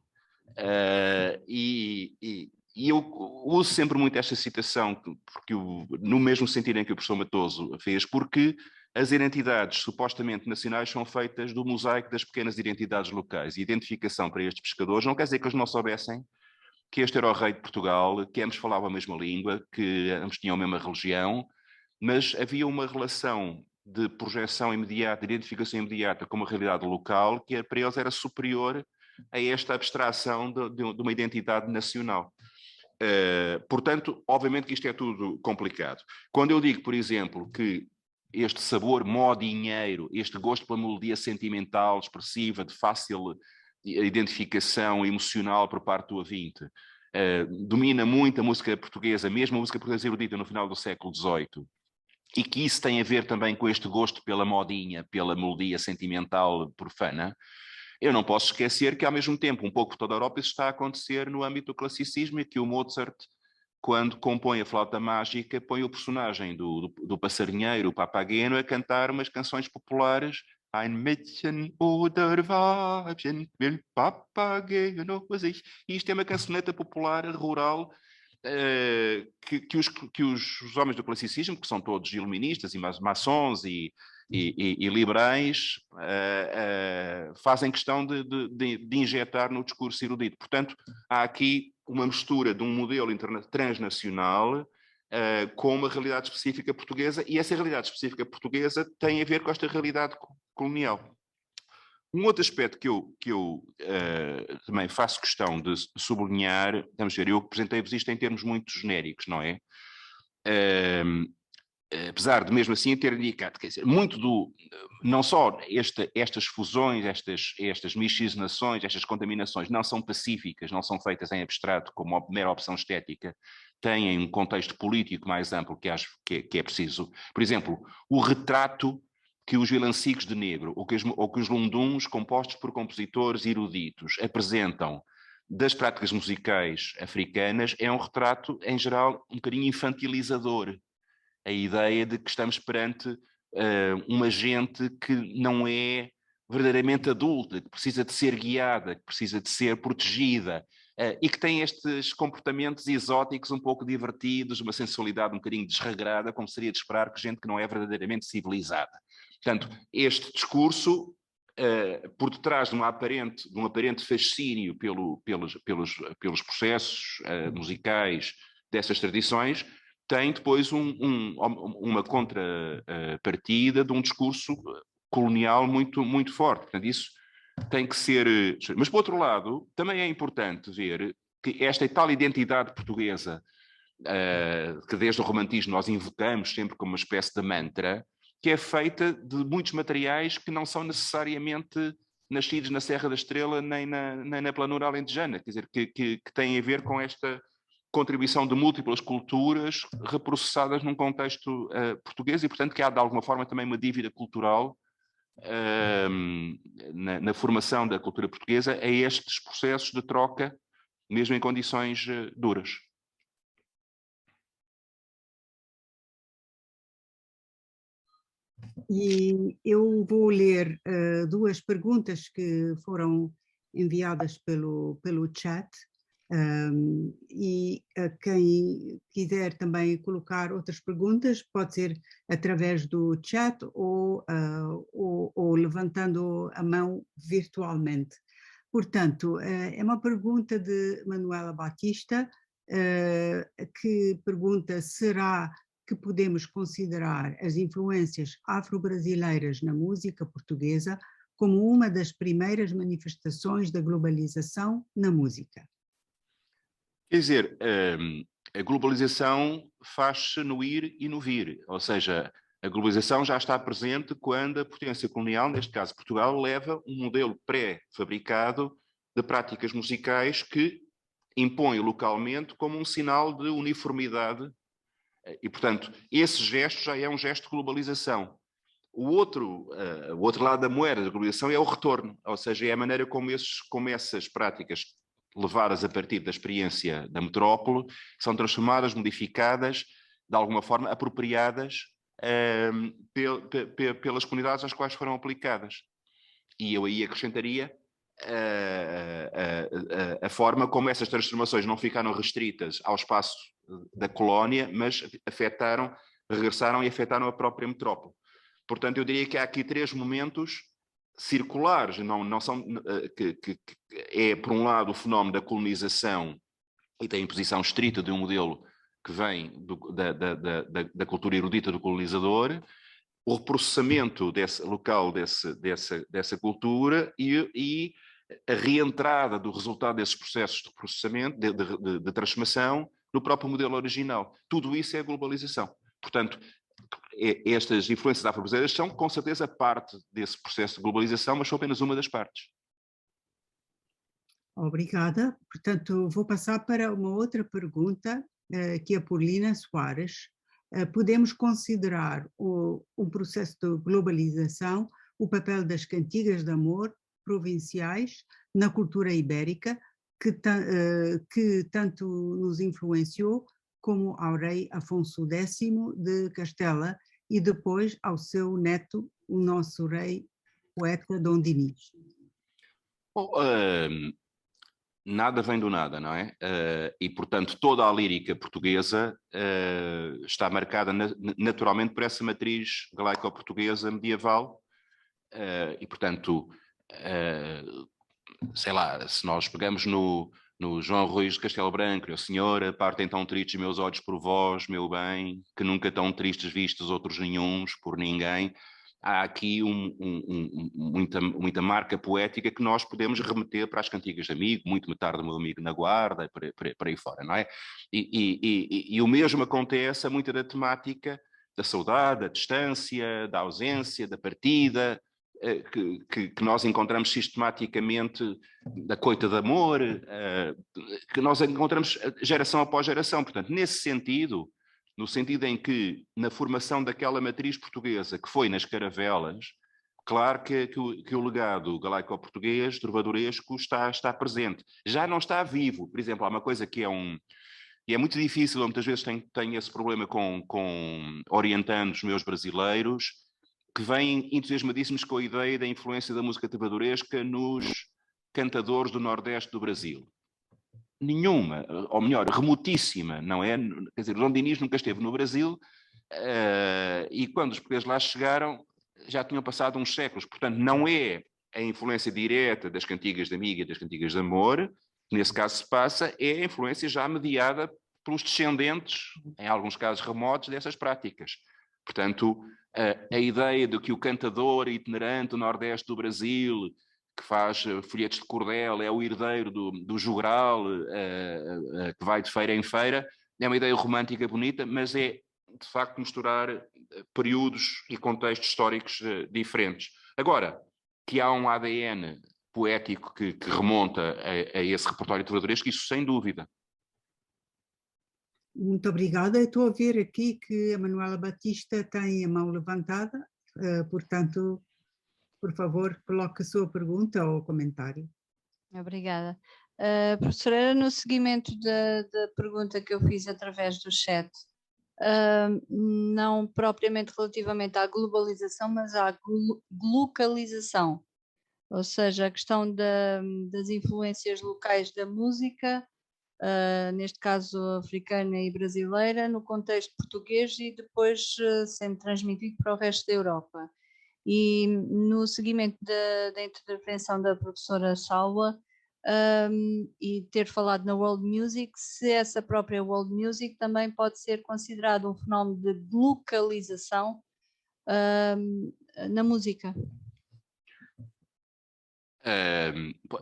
E eu uso sempre muito esta citação, porque no mesmo sentido em que o professor Matoso fez, porque as identidades supostamente nacionais são feitas do mosaico das pequenas identidades locais. E identificação para estes pescadores não quer dizer que eles não soubessem que este era o rei de Portugal, que ambos falavam a mesma língua, que ambos tinham a mesma religião, mas havia uma relação de projeção imediata, de identificação imediata com uma realidade local, que para eles era superior a esta abstração de uma identidade nacional. Portanto, obviamente que isto é tudo complicado. Quando eu digo, por exemplo, que este sabor modinheiro, este gosto pela melodia sentimental, expressiva, de fácil identificação emocional por parte do ouvinte, domina muito a música portuguesa, mesmo a música portuguesa erudita no final do século XVIII, e que isso tem a ver também com este gosto pela modinha, pela melodia sentimental profana, eu não posso esquecer que, ao mesmo tempo, um pouco por toda a Europa, isso está a acontecer no âmbito do classicismo, e que o Mozart quando compõe a Flauta Mágica, põe o personagem do passarinheiro, o Papageno, a cantar umas canções populares. Ein Mädchen oder Weibchen will Papageno sich. E isto é uma cancioneta popular rural que os homens do classicismo, que são todos iluministas e maçons e liberais, fazem questão de injetar no discurso erudito. Portanto, há aqui uma mistura de um modelo transnacional com uma realidade específica portuguesa, e essa realidade específica portuguesa tem a ver com esta realidade colonial. Um outro aspecto que eu também faço questão de sublinhar, vamos ver, eu apresentei-vos isto em termos muito genéricos, não é? Apesar de mesmo assim ter indicado, quer dizer, muito não só estas fusões, estas miscigenações, estas contaminações não são pacíficas, não são feitas em abstrato como uma mera opção estética, têm um contexto político mais amplo que acho que é preciso. Por exemplo, o retrato que os vilancicos de negro ou que os lunduns, compostos por compositores eruditos, apresentam das práticas musicais africanas é um retrato, em geral, um bocadinho infantilizador. A ideia de que estamos perante uma gente que não é verdadeiramente adulta, que precisa de ser guiada, que precisa de ser protegida, e que tem estes comportamentos exóticos um pouco divertidos, uma sensualidade um bocadinho desregrada, como seria de esperar que gente que não é verdadeiramente civilizada. Portanto, este discurso, por detrás de um aparente fascínio pelos processos musicais dessas tradições, tem depois uma contrapartida de um discurso colonial muito, muito forte. Portanto, isso tem que ser... Mas, por outro lado, também é importante ver que esta tal identidade portuguesa, que desde o romantismo nós invocamos sempre como uma espécie de mantra, que é feita de muitos materiais que não são necessariamente nascidos na Serra da Estrela nem na planura alentejana, quer dizer, que têm a ver com esta contribuição de múltiplas culturas reprocessadas num contexto português, e portanto que há de alguma forma também uma dívida cultural na formação da cultura portuguesa a estes processos de troca, mesmo em condições duras. E eu vou ler duas perguntas que foram enviadas pelo chat, e quem quiser também colocar outras perguntas pode ser através do chat ou levantando a mão virtualmente. Portanto, é uma pergunta de Manuela Batista, que pergunta: será que podemos considerar as influências afro-brasileiras na música portuguesa como uma das primeiras manifestações da globalização na música? Quer dizer, a globalização faz-se no ir e no vir, ou seja, a globalização já está presente quando a potência colonial, neste caso Portugal, leva um modelo pré-fabricado de práticas musicais que impõe localmente como um sinal de uniformidade. E, portanto, esse gesto já é um gesto de globalização. O outro lado da moeda da globalização é o retorno, ou seja, é a maneira como essas práticas levadas a partir da experiência da metrópole são transformadas, modificadas, de alguma forma apropriadas pelas comunidades às quais foram aplicadas. E eu aí acrescentaria a forma como essas transformações não ficaram restritas ao espaço da colónia, mas regressaram e afetaram a própria metrópole. Portanto, eu diria que há aqui três momentos circulares, não são, que é, por um lado, o fenómeno da colonização e da imposição estrita de um modelo que vem da cultura erudita do colonizador, o reprocessamento local dessa cultura e a reentrada do resultado desses processos de processamento, de transformação, no próprio modelo original. Tudo isso é globalização. Portanto, estas influências afro-brasileiras são, com certeza, parte desse processo de globalização, mas são apenas uma das partes. Obrigada. Portanto, vou passar para uma outra pergunta, que é por Lina Soares. Podemos considerar um processo de globalização o papel das cantigas de amor provinciais na cultura ibérica, que tanto nos influenciou como ao rei Afonso X de Castela e depois ao seu neto, o nosso rei poeta Dom Dinis. Bom, nada vem do nada, não é? E, portanto, toda a lírica portuguesa está marcada naturalmente por essa matriz galaico-portuguesa medieval. E, portanto, sei lá, se nós pegamos no João Ruiz de Castelo Branco, o Senhor, partem tão tristes meus olhos por vós, meu bem, que nunca tão tristes vistos outros nenhuns, por ninguém. Há aqui muita marca poética que nós podemos remeter para as cantigas de amigo, muito me tarda o meu amigo na guarda, para aí fora, não é? E o mesmo acontece a muita da temática da saudade, da distância, da ausência, da partida, que nós encontramos sistematicamente da coita de amor, que nós encontramos geração após geração. Portanto, nesse sentido, no sentido em que, na formação daquela matriz portuguesa que foi nas caravelas, claro que o legado galaico-português, trovadoresco, está presente. Já não está vivo. Por exemplo, há uma coisa que é muito difícil, eu muitas vezes tenho esse problema com orientandos meus brasileiros, que vêm entusiasmadíssimos com a ideia da influência da música trovadoresca nos cantadores do Nordeste do Brasil. Nenhuma, ou melhor, remotíssima, não é? Quer dizer, o Dom Dinis nunca esteve no Brasil e quando os portugueses lá chegaram já tinham passado uns séculos. Portanto, não é a influência direta das cantigas de amigo e das cantigas de amor, que nesse caso se passa, é a influência já mediada pelos descendentes, em alguns casos remotos, dessas práticas. Portanto, a ideia de que o cantador itinerante do Nordeste do Brasil, que faz folhetos de cordel, é o herdeiro do jogral, que vai de feira em feira, é uma ideia romântica bonita, mas é, de facto, misturar períodos e contextos históricos diferentes. Agora, que há um ADN poético que remonta a esse repertório trovadoresco, isso sem dúvida. Muito obrigada. Eu estou a ver aqui que a Manuela Batista tem a mão levantada, portanto, por favor, coloque a sua pergunta ou comentário. Obrigada. Professora, no seguimento da pergunta que eu fiz através do chat, não propriamente relativamente à globalização, mas à localização, ou seja, a questão das influências locais da música, neste caso africana e brasileira, no contexto português e depois sendo transmitido para o resto da Europa. E no seguimento da intervenção da professora Salwa, e ter falado na world music, se essa própria world music também pode ser considerado um fenómeno de localização na música.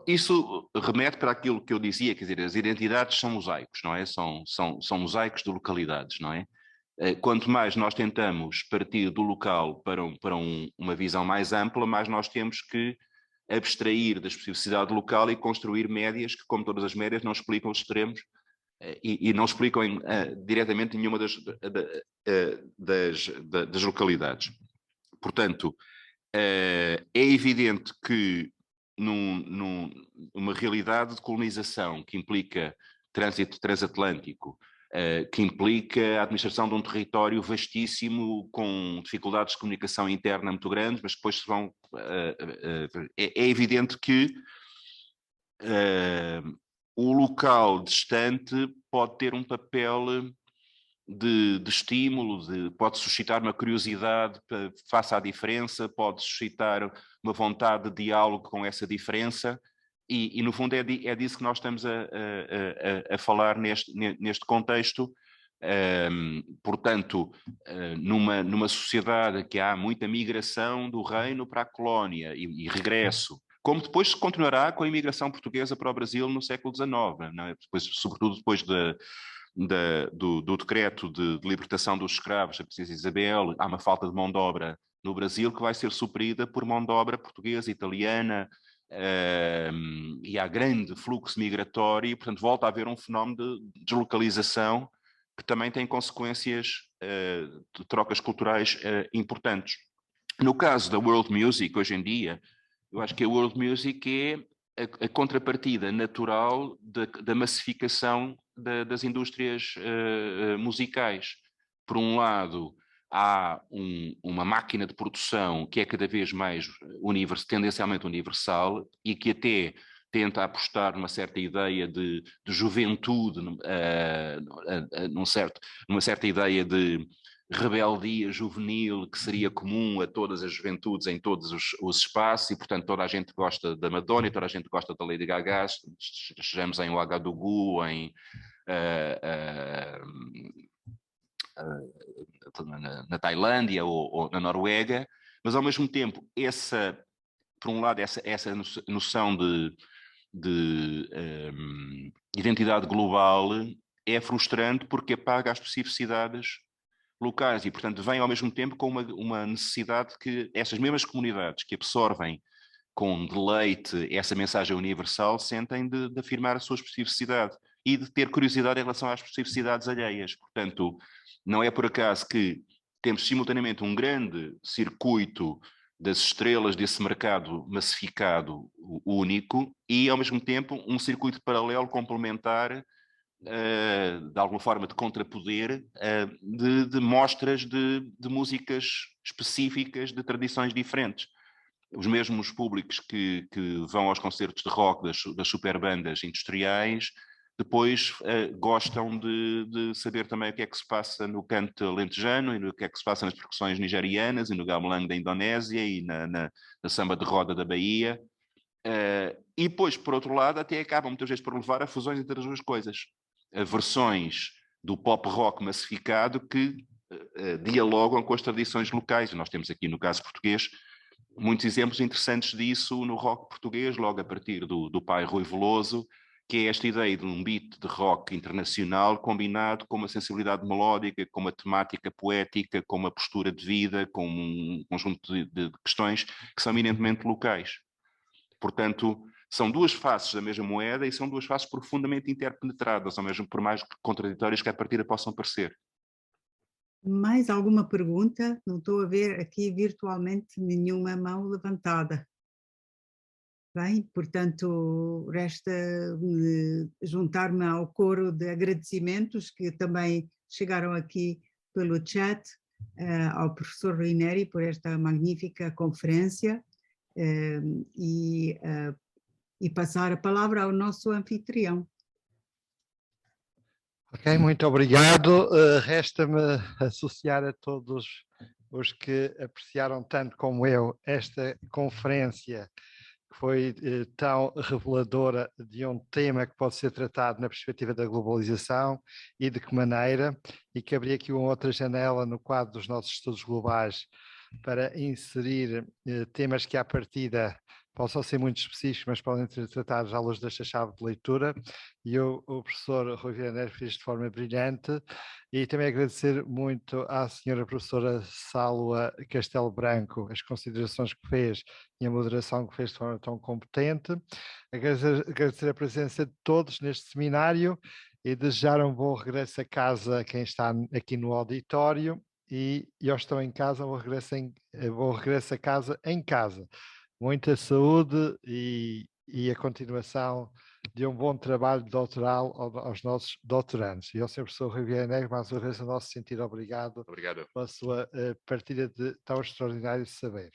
Isso remete para aquilo que eu dizia, quer dizer, as identidades são mosaicos, não é? São mosaicos de localidades, não é? Quanto mais nós tentamos partir do local para uma visão mais ampla, mais nós temos que abstrair da especificidade local e construir médias que, como todas as médias, não explicam os extremos e não explicam diretamente nenhuma das localidades. Portanto, é evidente que numa realidade de colonização que implica trânsito transatlântico, que implica a administração de um território vastíssimo, com dificuldades de comunicação interna muito grandes, mas depois se vão... é evidente que o local distante pode ter um papel de estímulo, pode suscitar uma curiosidade face à diferença, pode suscitar uma vontade de diálogo com essa diferença, e no fundo é disso que nós estamos a falar neste contexto. Portanto, numa sociedade que há muita migração do reino para a colónia e regresso, como depois se continuará com a imigração portuguesa para o Brasil no século XIX, não é? Depois, sobretudo depois do decreto de libertação dos escravos da Princesa Isabel, há uma falta de mão de obra no Brasil que vai ser suprida por mão de obra portuguesa, italiana, e há grande fluxo migratório e, portanto, volta a haver um fenómeno de deslocalização que também tem consequências de trocas culturais importantes. No caso da world music, hoje em dia, eu acho que a world music é a contrapartida natural da massificação das indústrias musicais. Por um lado, há uma máquina de produção que é cada vez mais tendencialmente universal e que até tenta apostar numa certa ideia de juventude, numa certa ideia de rebeldia juvenil que seria comum a todas as juventudes em todos os espaços e, portanto, toda a gente gosta da Madonna e toda a gente gosta da Lady Gaga, estejamos em Ouagadougou, na Tailândia ou na Noruega, mas ao mesmo tempo, por um lado, essa noção de identidade global é frustrante porque apaga as especificidades locais e, portanto, vem ao mesmo tempo com uma necessidade que essas mesmas comunidades que absorvem com deleite essa mensagem universal sentem de afirmar a sua especificidade e de ter curiosidade em relação às especificidades alheias. Portanto, não é por acaso que temos simultaneamente um grande circuito das estrelas desse mercado massificado único e, ao mesmo tempo, um circuito paralelo complementar de alguma forma de contrapoder de mostras de músicas específicas de tradições diferentes. Os mesmos públicos que vão aos concertos de rock das superbandas industriais depois gostam de saber também o que é que se passa no canto alentejano e o que é que se passa nas percussões nigerianas e no gamelan da Indonésia e na samba de roda da Bahia. E depois, por outro lado, até acabam muitas vezes por levar a fusões entre as duas coisas. Versões do pop rock massificado que dialogam com as tradições locais. Nós temos aqui, no caso português, muitos exemplos interessantes disso no rock português, logo a partir do pai Rui Veloso, que é esta ideia de um beat de rock internacional combinado com uma sensibilidade melódica, com uma temática poética, com uma postura de vida, com um conjunto de questões que são eminentemente locais. Portanto, são duas faces da mesma moeda e são duas faces profundamente interpenetradas, ao mesmo por mais contraditórias que à partida possam parecer. Mais alguma pergunta? Não estou a ver aqui virtualmente nenhuma mão levantada. Bem, portanto, resta juntar-me ao coro de agradecimentos que também chegaram aqui pelo chat, ao professor Rui Neri por esta magnífica conferência e passar a palavra ao nosso anfitrião. Ok, muito obrigado. Resta-me associar a todos os que apreciaram tanto como eu esta conferência, que foi tão reveladora de um tema que pode ser tratado na perspectiva da globalização e de que maneira, e que abri aqui uma outra janela no quadro dos nossos estudos globais para inserir temas que à partida possam ser muito específicos, mas podem ser tratados à luz desta chave de leitura, e o professor Rui Viana fez de forma brilhante, e também agradecer muito à senhora professora Sálua Castelo Branco as considerações que fez e a moderação que fez de forma tão competente, agradecer a presença de todos neste seminário e desejar um bom regresso a casa a quem está aqui no auditório, e eu estou em casa, bom regresso a casa em casa. Muita saúde e a continuação de um bom trabalho doutoral aos nossos doutorandos. E ao Sr. Professor Rui Vieira Neves, mais uma vez, no nosso sentido, obrigado pela sua partilha de tão extraordinário saber.